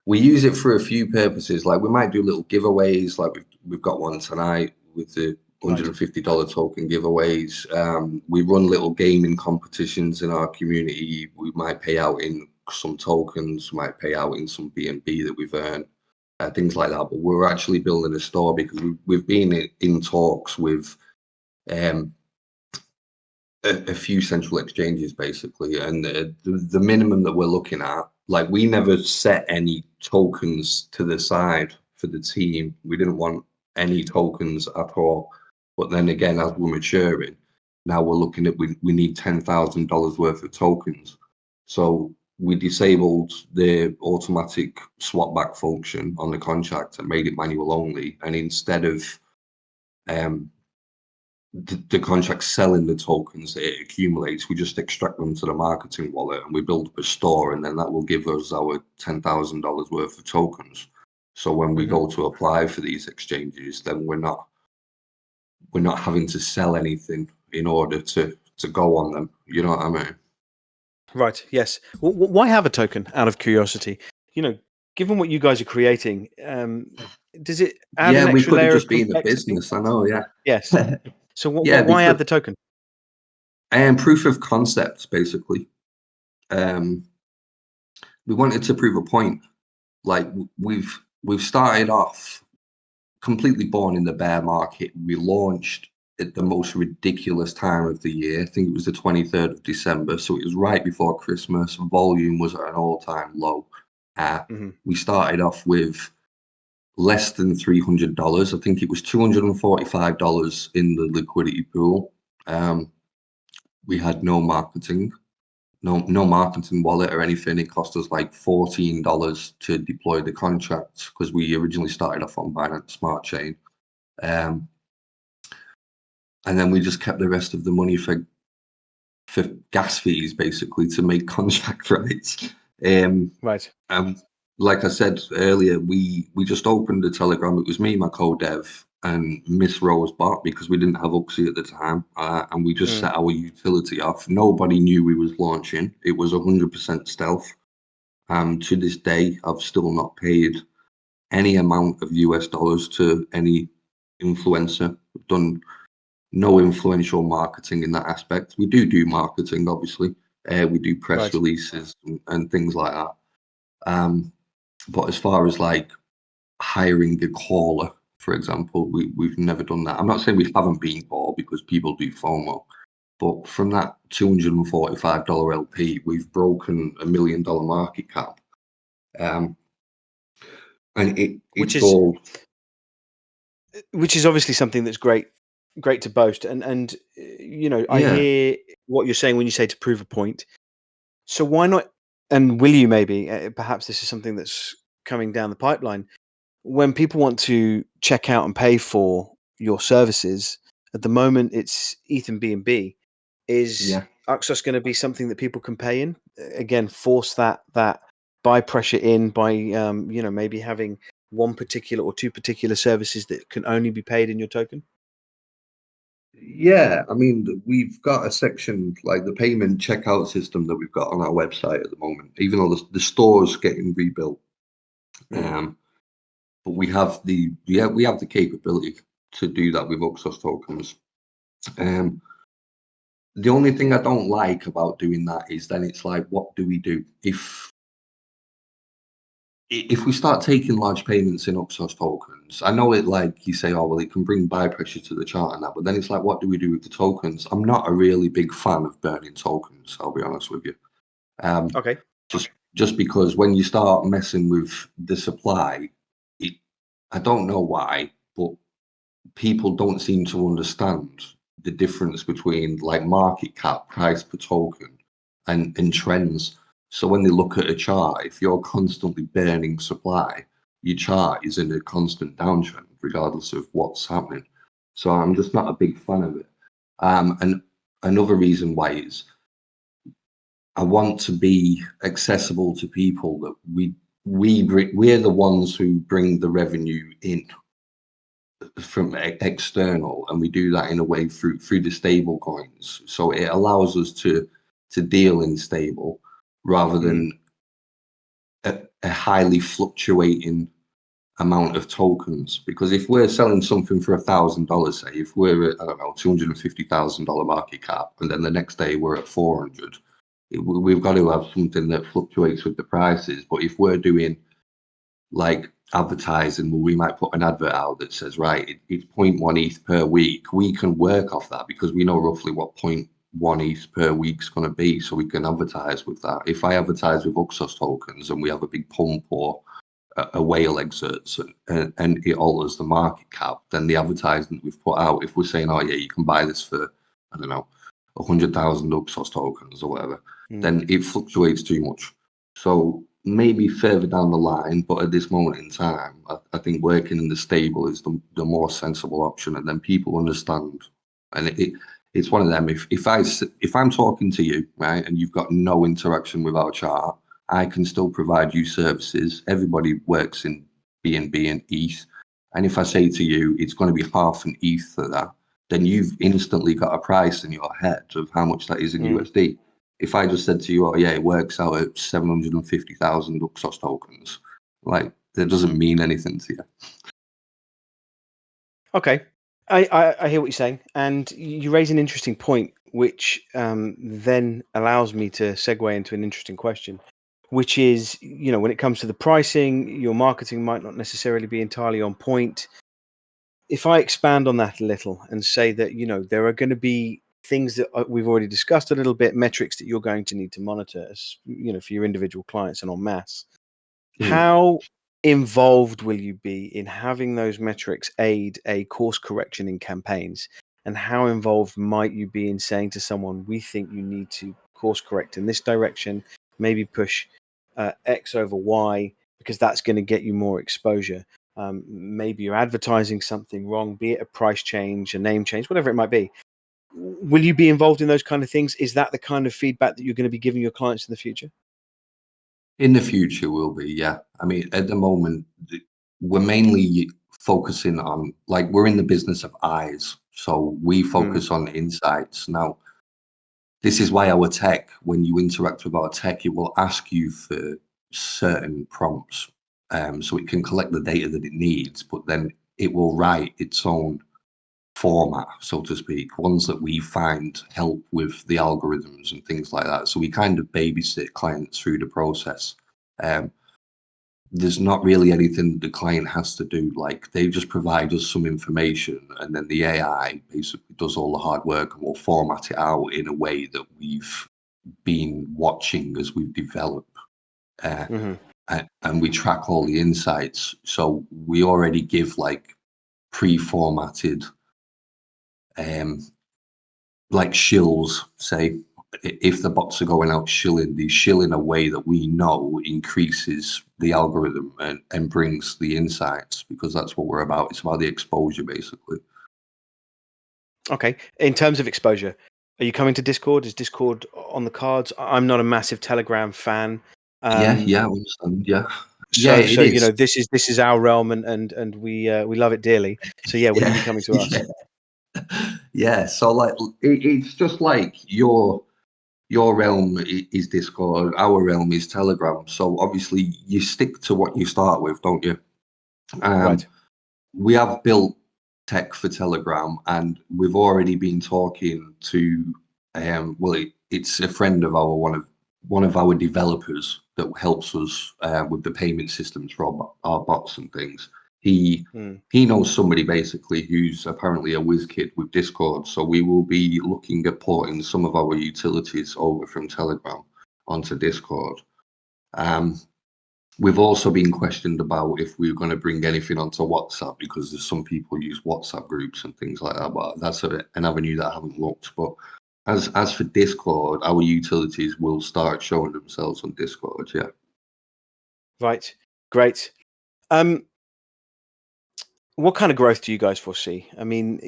use it for a few purposes. Like we might do little giveaways. Like we've got one tonight with the $150 token giveaways. We run little gaming competitions in our community. We might pay out in some tokens, might pay out in some BNB that we've earned, things like that. But we're actually building a store because we've been in talks with a few central exchanges basically, and the minimum that we're looking at, like we never set any tokens to the side for the team. We didn't want any tokens at all. But then again, as we're maturing, now we're looking at we need $10,000 worth of tokens. So we disabled the automatic swap back function on the contract and made it manual only. And instead of the contract selling the tokens that it accumulates, we just extract them to the marketing wallet and we build up a store, and then that will give us our $10,000 worth of tokens. So when we go to apply for these exchanges, then we're not having to sell anything in order to go on them. You know what I mean?
Right. Yes. Why have a token? Out of curiosity, given what you guys are creating, does it add an extra
we could
layer
have just
of
been a
complexity?
business. I know. Yeah.
Yes. So
Yeah,
why add the token?
And proof of concept, basically. We wanted to prove a point. Like we've started off completely born in the bear market. We launched at the most ridiculous time of the year. I think it was the 23rd of December. So it was right before Christmas. Volume was at an all-time low. We started off with less than $300. I think it was $245 in the liquidity pool. We had no marketing, no marketing wallet or anything. It cost us like $14 to deploy the contract because we originally started off on Binance Smart Chain. And then we just kept the rest of the money for gas fees, basically, to make contract rates.
Right.
Like I said earlier, we just opened the Telegram. It was me, my co-dev, and Miss Rose bot because we didn't have UXOS at the time, and we just set our utility off. Nobody knew we was launching. It was 100% stealth. To this day, I've still not paid any amount of US dollars to any influencer. We've done no influential marketing in that aspect. We do marketing, obviously. We do press releases and things like that. But as far as like hiring a caller, for example, we've never done that. I'm not saying we haven't been called because people do FOMO, But from that $245 LP, we've broken $1 million market cap. And
which
it's
is
all,
obviously something that's great to boast. And I
yeah,
hear what you're saying when you say to prove a point. So why not? And will you maybe? Perhaps this is something that's coming down the pipeline. When people want to check out and pay for your services, at the moment it's ETH and BNB. Is
yeah.
UXOS going to be something that people can pay in? Again, force that buy pressure in by maybe having one particular or two particular services that can only be paid in your token.
Yeah, I mean, we've got a section like the payment checkout system that we've got on our website at the moment, even though the store's getting rebuilt.
Mm.
But we have the capability to do that with UXOS tokens. The only thing I don't like about doing that is then it's like, what do we do if we start taking large payments in UXOS tokens? I know it, like you say, oh well, it can bring buy pressure to the chart and that, but then it's like, what do we do with the tokens? I'm not a really big fan of burning tokens, I'll be honest with you.
Okay.
Just because when you start messing with the supply, I don't know why, but people don't seem to understand the difference between like market cap, price per token, and trends. So when they look at a chart, if you're constantly burning supply, your chart is in a constant downtrend, regardless of what's happening. So I'm just not a big fan of it. And another reason why is I want to be accessible to people that we're the ones who bring the revenue in from external, and we do that in a way through the stable coins. So it allows us to deal in stable rather than a highly fluctuating amount of tokens. Because if we're selling something for $1,000, say if we're at, I don't know, $250,000 market cap, and then the next day we're at 400, we've got to have something that fluctuates with the prices. But if we're doing like advertising, well, we might put an advert out that says, right, it's 0.1 ETH per week. We can work off that because we know roughly what 0.1 ETH per week is going to be, so we can advertise with that. If I advertise with UXOS tokens and we have a big pump or a whale exits and it alters the market cap, then the advertisement we've put out, if we're saying, oh yeah, you can buy this for, I don't know, 100,000 UXOS tokens or whatever, then it fluctuates too much. So maybe further down the line, but at this moment in time, I think working in the stable is the more sensible option, and then people understand. And it's one of them. If I'm talking to you, right, and you've got no interaction with our chart, I can still provide you services. Everybody works in BNB and ETH, and if I say to you it's going to be half an ETH for that, then you've instantly got a price in your head of how much that is in USD. If I just said to you, oh yeah, it works out at 750,000 UXOS tokens, like that doesn't mean anything to you.
Okay. I hear what you're saying, and you raise an interesting point, which then allows me to segue into an interesting question, which is, when it comes to the pricing, your marketing might not necessarily be entirely on point. If I expand on that a little and say that, there are going to be things that we've already discussed a little bit, metrics that you're going to need to monitor, as, for your individual clients and en masse, how involved will you be in having those metrics aid a course correction in campaigns? And how involved might you be in saying to someone, we think you need to course correct in this direction, maybe push X over Y, because that's going to get you more exposure. Maybe you're advertising something wrong, be it a price change, a name change, whatever it might be. Will you be involved in those kind of things? Is that the kind of feedback that you're going to be giving your clients in the future?
In the future, will be, yeah. I mean, at the moment, we're mainly focusing on, like, we're in the business of eyes, so we focus on insights. Now, this is why our tech, when you interact with our tech, it will ask you for certain prompts, so it can collect the data that it needs, but then it will write its own format, so to speak, ones that we find help with the algorithms and things like that. So we kind of babysit clients through the process. there's not really anything the client has to do. Like, they just provide us some information, and then the AI basically does all the hard work, and we'll format it out in a way that we've been watching as we've developed.
Mhm.
And we track all the insights. So we already give like pre-formatted like shills, say, if the bots are going out shilling, they shill in a way that we know increases the algorithm and brings the insights, because that's what we're about. It's about the exposure, basically.
Okay. In terms of exposure, are you coming to Discord? Is Discord on the cards? I'm not a massive Telegram fan.
Yeah, I understand. Yeah, it
So you
is.
know, this is our realm, and we love it dearly. So yeah, will you be coming to us?
Yeah. So like, it's just like your realm is Discord, our realm is Telegram. So obviously you stick to what you start with, don't you?
Right.
We have built tech for Telegram, and we've already been talking to it's a friend of our one of our developers that helps us with the payment systems for our bots and things. He
Mm.
he knows somebody basically who's apparently a whiz kid with Discord, so we will be looking at porting some of our utilities over from Telegram onto Discord. We've also been questioned about if we're going to bring anything onto WhatsApp, because there's some people use WhatsApp groups and things like that, but that's an avenue that I haven't looked. But as for Discord, our utilities will start showing themselves on Discord. Yeah.
Right. Great. What kind of growth do you guys foresee? I mean,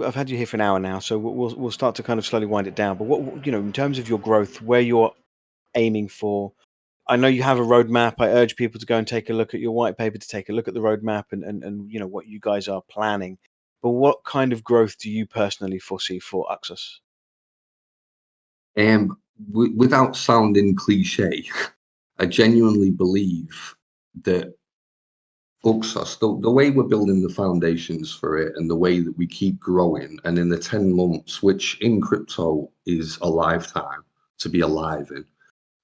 I've had you here for an hour now, so we'll start to kind of slowly wind it down. But what, in terms of your growth, where you're aiming for, I know you have a roadmap. I urge people to go and take a look at your white paper, to take a look at the roadmap, and what you guys are planning. But what kind of growth do you personally foresee for UXOS?
Without sounding cliche, I genuinely believe that UXOS, the way we're building the foundations for it, and the way that we keep growing, and in the 10 months, which in crypto is a lifetime to be alive in,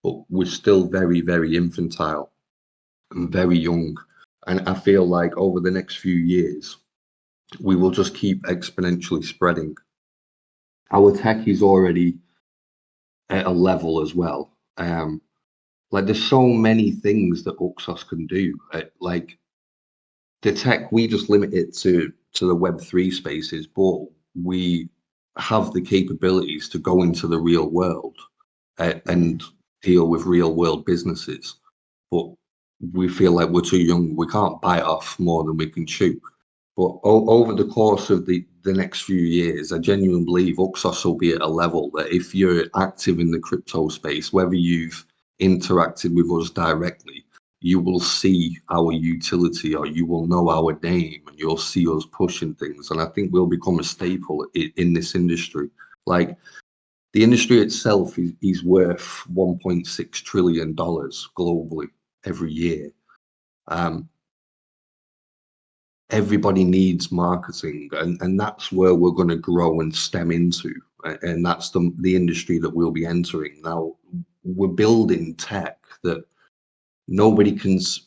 but we're still very, very infantile and very young. And I feel like over the next few years, we will just keep exponentially spreading. Our tech is already at a level as well. Like, there's so many things that UXOS can do. Like, the tech, we just limit it to the Web3 spaces, but we have the capabilities to go into the real world and deal with real world businesses. But we feel like we're too young. We can't bite off more than we can chew. But over the course of the next few years, I genuinely believe UXOS will be at a level that if you're active in the crypto space, whether you've interacted with us directly, you will see our utility, or you will know our name, and you'll see us pushing things. And I think we'll become a staple in this industry. Like, the industry itself is worth $1.6 trillion globally every year. Everybody needs marketing, and that's where we're going to grow and stem into. And that's the industry that we'll be entering. Now, we're building tech that nobody's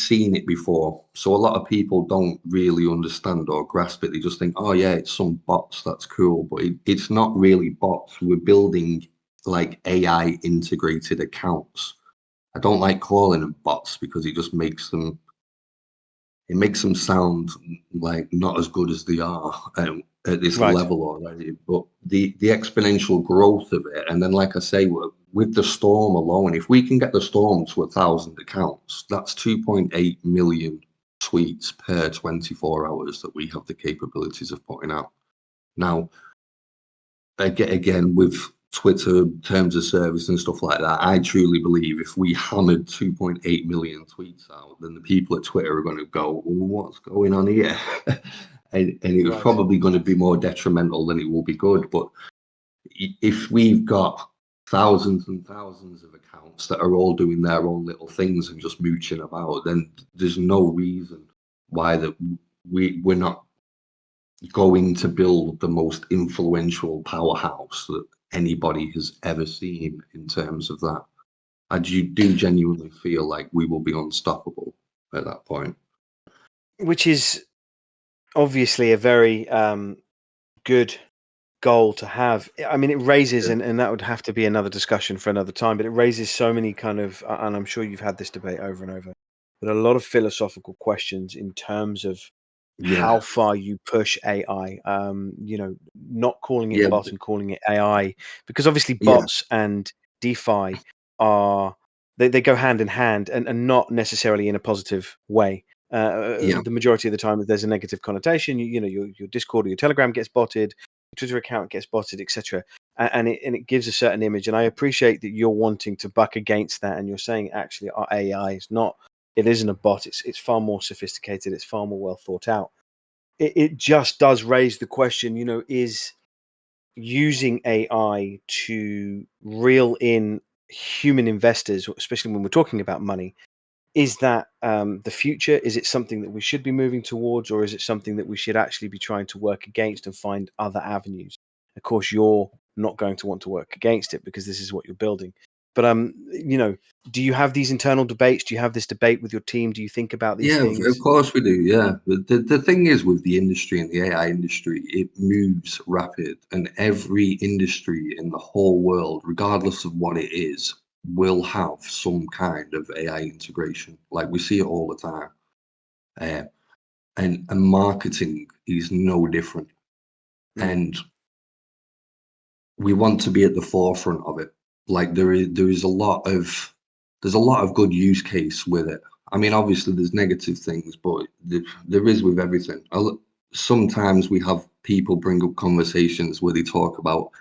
seen it before. So a lot of people don't really understand or grasp it. They just think, oh yeah, it's some bots, that's cool. But it's not really bots. We're building like AI integrated accounts. I don't like calling them bots, because it just makes them sound like not as good as they are at this
Right.
level already. But the exponential growth of it, and then, like I say, with the Storm alone, if we can get the Storm to 1,000 accounts, that's 2.8 million tweets per 24 hours that we have the capabilities of putting out. Now, again, with Twitter terms of service and stuff like that, I truly believe if we hammered 2.8 million tweets out, then the people at Twitter are going to go, what's going on here? and it was
Right.
probably going to be more detrimental than it will be good. But if we've got thousands and thousands of accounts that are all doing their own little things and just mooching about, then there's no reason why that we're not going to build the most influential powerhouse that anybody has ever seen in terms of that. I do genuinely feel like we will be unstoppable at that point.
Which is obviously a very good goal to have. I mean, it raises,
Yeah.
and that would have to be another discussion for another time, but it raises so many kind of, and I'm sure you've had this debate over and over, but a lot of philosophical questions in terms of how
Yeah.
far you push AI, not calling it
Yeah.
bot and calling it AI, because obviously
Yeah.
bots and DeFi are, they go hand in hand, and not necessarily in a positive way.
Yeah.
The majority of the time, there's a negative connotation. Your Discord or your Telegram gets botted, your Twitter account gets botted, etc. And it gives a certain image. And I appreciate that you're wanting to buck against that, and you're saying actually our AI is not. It isn't a bot. It's far more sophisticated. It's far more well thought out. It just does raise the question. Is using AI to reel in human investors, especially when we're talking about money, is that the future? Is it something that we should be moving towards, or is it something that we should actually be trying to work against and find other avenues? Of course, you're not going to want to work against it because this is what you're building. But do you have these internal debates? Do you have this debate with your team? Do you think about these
Yeah, of
things?
course we do. Yeah, but the thing is with the industry and the AI industry, it moves rapid, and every industry in the whole world, regardless of what it is, will have some kind of AI integration. Like we see it all the time, uh, and marketing is no different.
Mm,
And we want to be at the forefront of it. Like there is there's a lot of good use case with it. I mean, obviously there's negative things, but there is with everything. Sometimes we have people bring up conversations where they talk about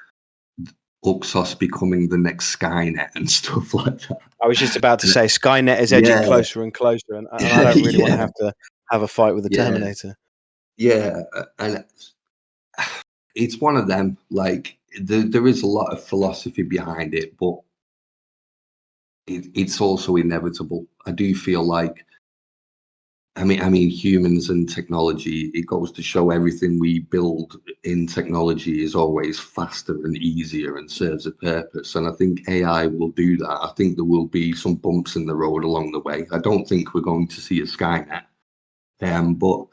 UXOS becoming the next Skynet and stuff like that.
I was just about to
And
say Skynet is edging
yeah,
closer and closer, and I don't really want to
yeah,
have a fight with the
yeah,
Terminator.
yeah, and it's one of them. Like there is a lot of philosophy behind it, but it's also inevitable. I do feel like, I mean, humans and technology, it goes to show everything we build in technology is always faster and easier and serves a purpose. And I think AI will do that. I think there will be some bumps in the road along the way. I don't think we're going to see a Skynet, but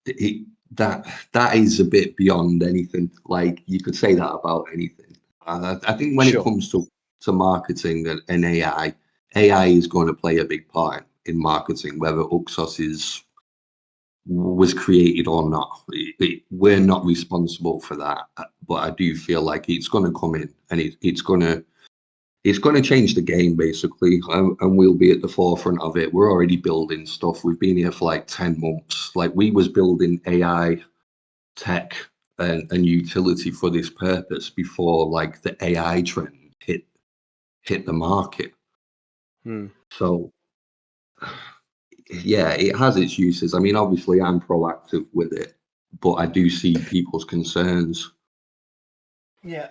it, that is a bit beyond anything. Like you could say that about anything. I think when it
Sure.
comes to marketing and AI is going to play a big part in marketing, whether UXOS was created or not. We're
Mm.
not responsible for that, but I do feel like it's going to come in, and it's going to change the game basically, and we'll be at the forefront of it. We're already building stuff. We've been here for like 10 months. Like we was building AI tech and utility for this purpose before like the AI trend hit the market.
Mm.
So yeah, it has its uses. I mean, obviously I'm proactive with it, but I do see people's concerns.
Yeah,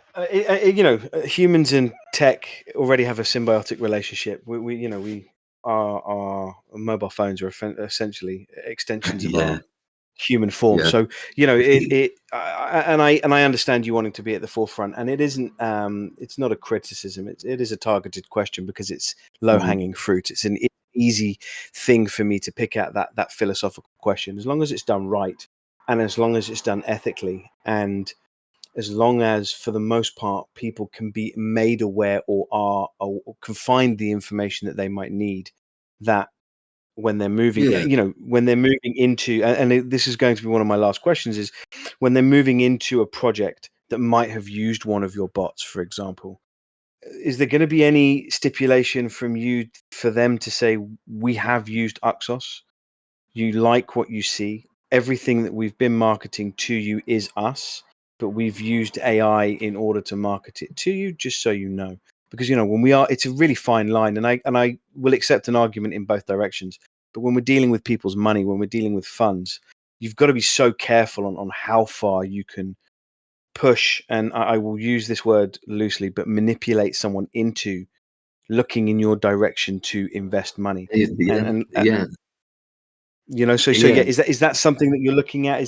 humans and tech already have a symbiotic relationship. Our mobile phones are essentially extensions of
Yeah,
our human form.
yeah,
So and I understand you wanting to be at the forefront, and it isn't. It's not a criticism. It is a targeted question because it's low
mhm,
hanging fruit. It's an easy thing for me to pick at that philosophical question, as long as it's done right, and as long as it's done ethically, and as long as for the most part people can be made aware or can find the information that they might need, that when they're moving
yeah,
when they're moving into, this is going to be one of my last questions, is when they're moving into a project that might have used one of your bots, for example, is there going to be any stipulation from you for them to say, we have used Uxos, you like what you see, everything that we've been marketing to you is us, but we've used AI in order to market it to you, just so you know? Because when we are, it's a really fine line, and I will accept an argument in both directions, but when we're dealing with people's money, when we're dealing with funds, you've got to be so careful on how far you can push, and I will use this word loosely, but manipulate someone into looking in your direction to invest money.
yeah,
And
yeah.
So
Yeah.
is that something that you're looking at?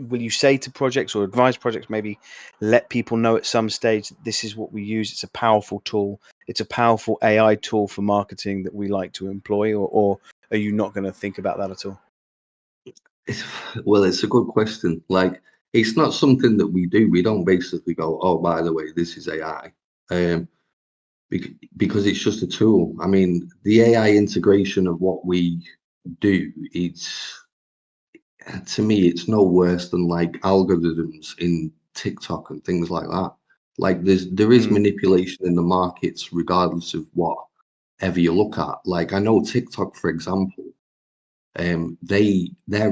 Will you say to projects or advise projects, maybe let people know at some stage that this is what we use? It's a powerful tool. It's a powerful AI tool for marketing that we like to employ, or are you not going to think about that at all?
Well, it's a good question. Like, it's not something that we do. We don't basically go, oh, by the way, this is AI. Because it's just a tool. I mean, the AI integration of what we do, to me, it's no worse than like algorithms in TikTok and things like that. Like there is manipulation in the markets regardless of whatever you look at. Like I know TikTok, for example, their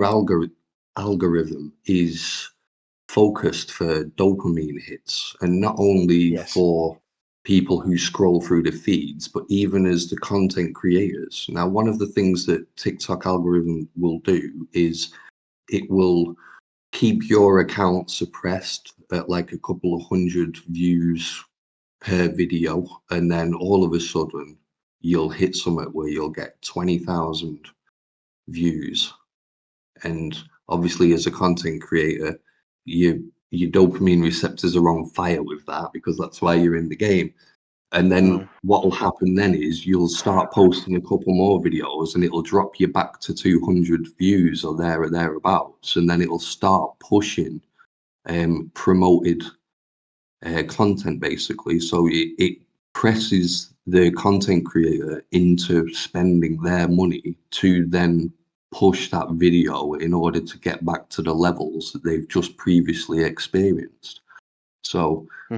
algorithm is focused for dopamine hits, and not only
Yes.
for people who scroll through the feeds, but even as the content creators. Now, one of the things that TikTok algorithm will do is it will keep your account suppressed at like a couple of hundred views per video, and then all of a sudden you'll hit something where you'll get 20,000 views. And obviously, as a content creator, your dopamine receptors are on fire with that because that's why you're in the game. And then what will happen then is you'll start posting a couple more videos and it'll drop you back to 200 views or there or thereabouts. And then it'll start pushing promoted content basically. So it presses the content creator into spending their money to then push that video in order to get back to the levels that they've just previously experienced. So
I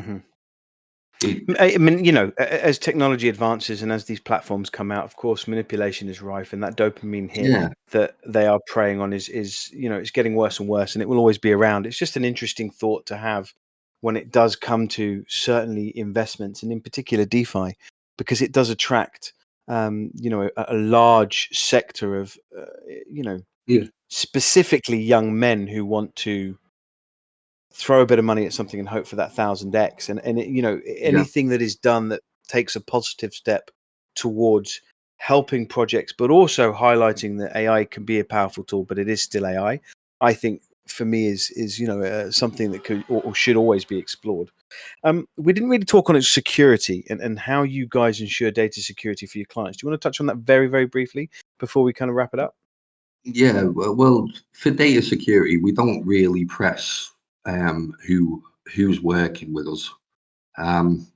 mean, as technology advances and as these platforms come out, of course, manipulation is rife, and that dopamine hit
yeah,
that they are preying on is it's getting worse and worse, and it will always be around. It's just an interesting thought to have when it does come to certainly investments, and in particular DeFi, because it does attract a large sector of
yeah,
specifically young men who want to throw a bit of money at something and hope for that 1000x, and
yeah,
anything that is done that takes a positive step towards helping projects but also highlighting that AI can be a powerful tool, but it is still AI. I think for me is something that could or should always be explored. We didn't really talk on its security and how you guys ensure data security for your clients. Do you want to touch on that very, very briefly before we kind of wrap it up?
yeah. Well, for data security, we don't really press who's working with us. Um,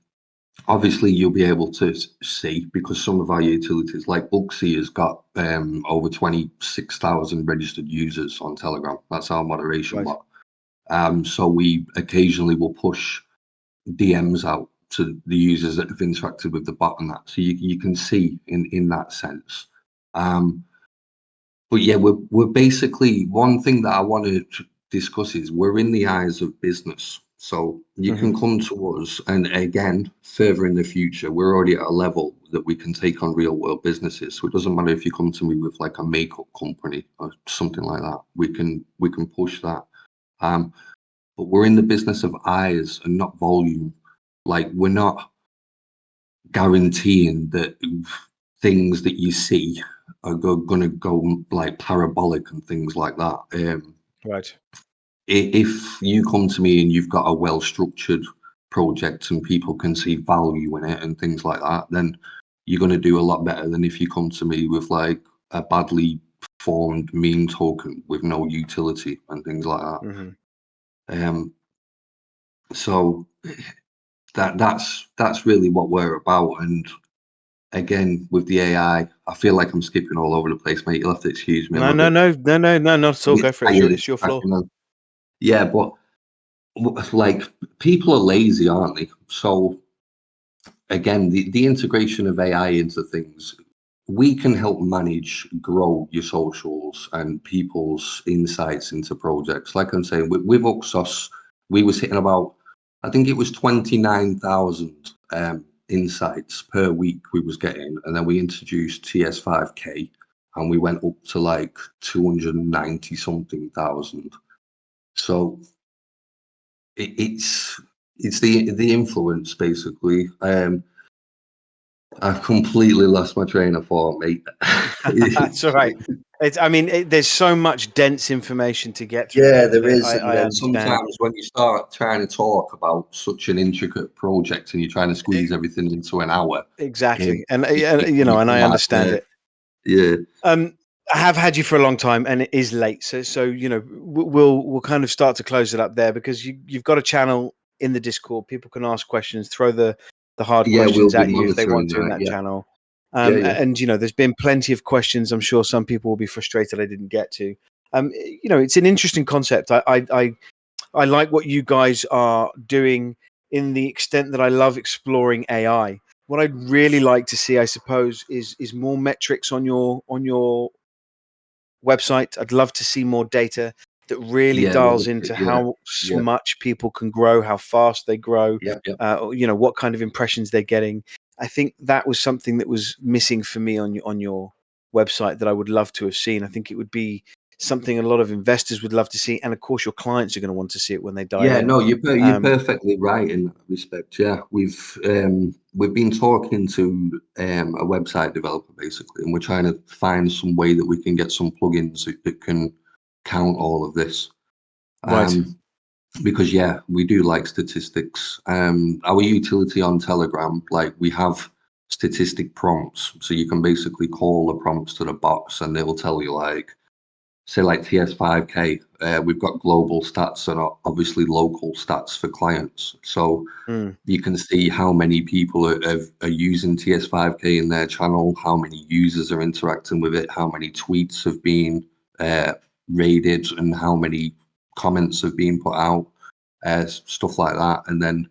Obviously, you'll be able to see because some of our utilities, like Booksy, has got over 26,000 registered users on Telegram. That's our moderation
Right.
bot. So we occasionally will push DMs out to the users that have interacted with the bot and that. So you can see in that sense. But yeah, we're basically, one thing that I want to discuss is we're in the eyes of business. So you can come to us, and again, further in the future, we're already at a level that we can take on real world businesses. So it doesn't matter if you come to me with like a makeup company or something like that. We can push that. But we're in the business of eyes and not volume. Like we're not guaranteeing that things that you see are going to go like parabolic and things like that.
Right.
If you come to me and you've got a well structured project and people can see value in it and things like that, then you're going to do a lot better than if you come to me with like a badly formed meme token with no utility and things like that. So that's really what we're about. And again, with the AI, I feel like I'm skipping all over the place, mate. You'll have to excuse me. I'm
No,
a
no,
bit,
no, no, no, no, not at
a
all.
bit
Go for it.
tired.
It's your floor.
Yeah, but like people are lazy, aren't they? So again, the integration of AI into things, we can help manage, grow your socials and people's insights into projects. Like I'm saying, with UXOS, we was hitting about, I think it was 29,000 insights per week we was getting, and then we introduced TS5K, and we went up to like 290 something thousand. So it's the influence basically. I've completely lost my train of thought, mate.
That's all right. There's so much dense information to get through
Yeah, there
that
is. And
I
then
understand.
sometimes when you start trying to talk about such an intricate project and you're trying to squeeze everything into an hour, it,
Exactly, and
you
and I
can't.
understand it.
Yeah.
I have had you for a long time, and it is late, so we'll kind of start to close it up there, because you've got a channel in the Discord. People can ask questions, throw the hard
Yeah, we'll
questions
be
at you if they
monitoring
want to in
that.
that
Yeah.
channel.
Yeah, yeah.
And there's been plenty of questions. I'm sure some people will be frustrated I didn't get to. It's an interesting concept. I like what you guys are doing, in the extent that I love exploring AI. What I'd really like to see, I suppose, is more metrics on your website. I'd love to see more data that really
Yeah,
dials into
yeah,
how
yeah,
much people can grow, how fast they grow,
yeah, yeah.
what kind of impressions they're getting. I think that was something that was missing for me on your website that I would love to have seen. I think it would be something a lot of investors would love to see, and of course, your clients are going to want to see it when they dial
Yeah,
in.
no, you're
Um,
perfectly right in that respect. Yeah, we've been talking to a website developer basically, and we're trying to find some way that we can get some plugins that can count all of this.
right,
Because yeah, we do like statistics. Our utility on Telegram, like we have statistic prompts, so you can basically call the prompts to the box, and they will tell you like, say like TS5K, we've got global stats and obviously local stats for clients. So
mm,
you can see how many people are using TS5K in their channel, how many users are interacting with it, how many tweets have been raided, and how many comments have been put out, stuff like that. And then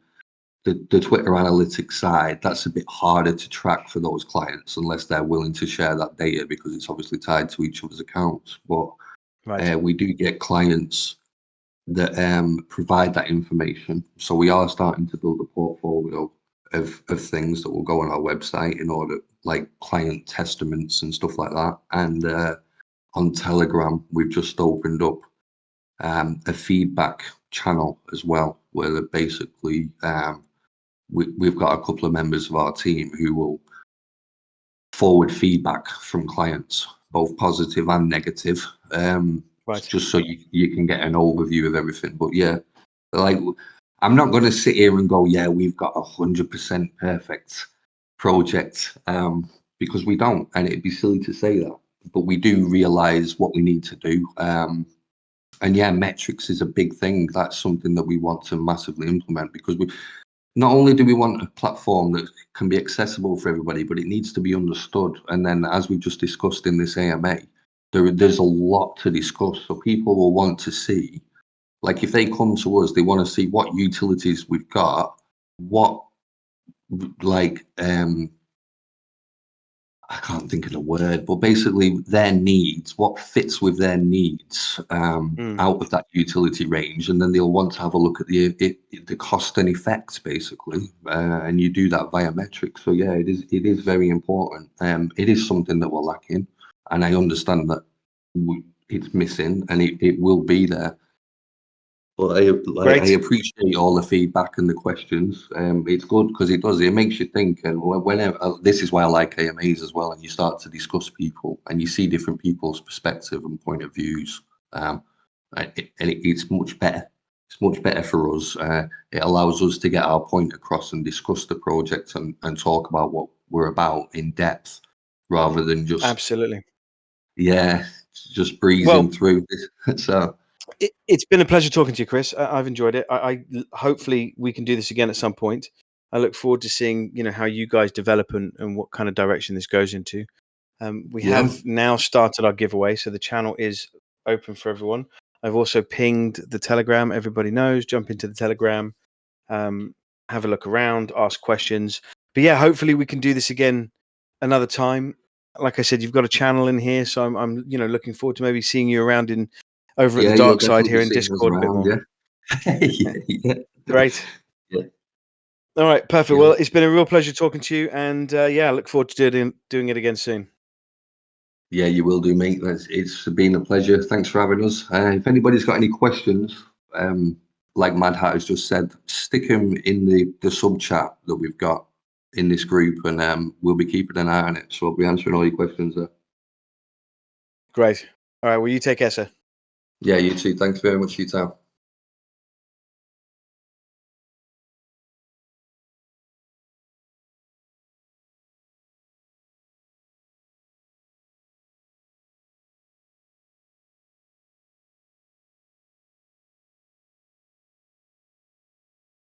the Twitter analytics side, that's a bit harder to track for those clients unless they're willing to share that data, because it's obviously tied to each other's accounts. But
right,
we do get clients that provide that information. So we are starting to build a portfolio of things that will go on our website in order, like client testaments and stuff like that. And on Telegram, we've just opened up a feedback channel as well, where basically we've got a couple of members of our team who will forward feedback from clients, both positive and negative,
right.
just so you can get an overview of everything. But yeah, like I'm not going to sit here and go, yeah, we've got 100% perfect project, because we don't, and it'd be silly to say that. But we do realize what we need to do. And yeah, metrics is a big thing. That's something that we want to massively implement, because we not only do we want a platform that can be accessible for everybody, but it needs to be understood. And then, as we just discussed in this AMA, there's a lot to discuss. So people will want to see, like if they come to us, they want to see what utilities we've got, what like I can't think of the word, but basically their needs, what fits with their needs
Mm.
out of that utility range, and then they'll want to have a look at the cost and effects basically, and you do that via metrics. So yeah, it is very important. It is something that we're lacking, and I understand that it's missing, and it will be there. But I
Great.
appreciate all the feedback and the questions. It's good because it makes you think. And whenever this is why I like AMAs as well, and you start to discuss people and you see different people's perspective and point of views. It's much better. It's much better for us. It allows us to get our point across and discuss the project and talk about what we're about in depth, rather than just
Absolutely.
just breezing
Well,
through this. So.
it's been a pleasure talking to you, Chris. I've enjoyed it. Hopefully we can do this again at some point. I look forward to seeing how you guys develop and what kind of direction this goes into. We
Yeah,
have now started our giveaway, so the channel is open for everyone. I've also pinged the Telegram. Everybody knows. Jump into the Telegram, have a look around, ask questions. But yeah, hopefully we can do this again another time. Like I said, you've got a channel in here, so I'm looking forward to maybe seeing you around over at the
yeah, you'll
dark side here
definitely
in
see us
Discord a bit
around.
more.
Yeah. Yeah, yeah,
Great.
yeah,
All right, perfect.
yeah,
Well, it's been a real pleasure talking to you, and yeah, I look forward to doing it again soon.
yeah. You will do, mate. It's been a pleasure. Thanks for having us. If anybody's got any questions, like Mad Hat has just said, stick them in the sub chat that we've got, in this group, and we'll be keeping an eye on it. So I'll be answering all your questions there.
Great. All right. Well, you take care, sir.
Yeah, you too. Thanks very much for your time.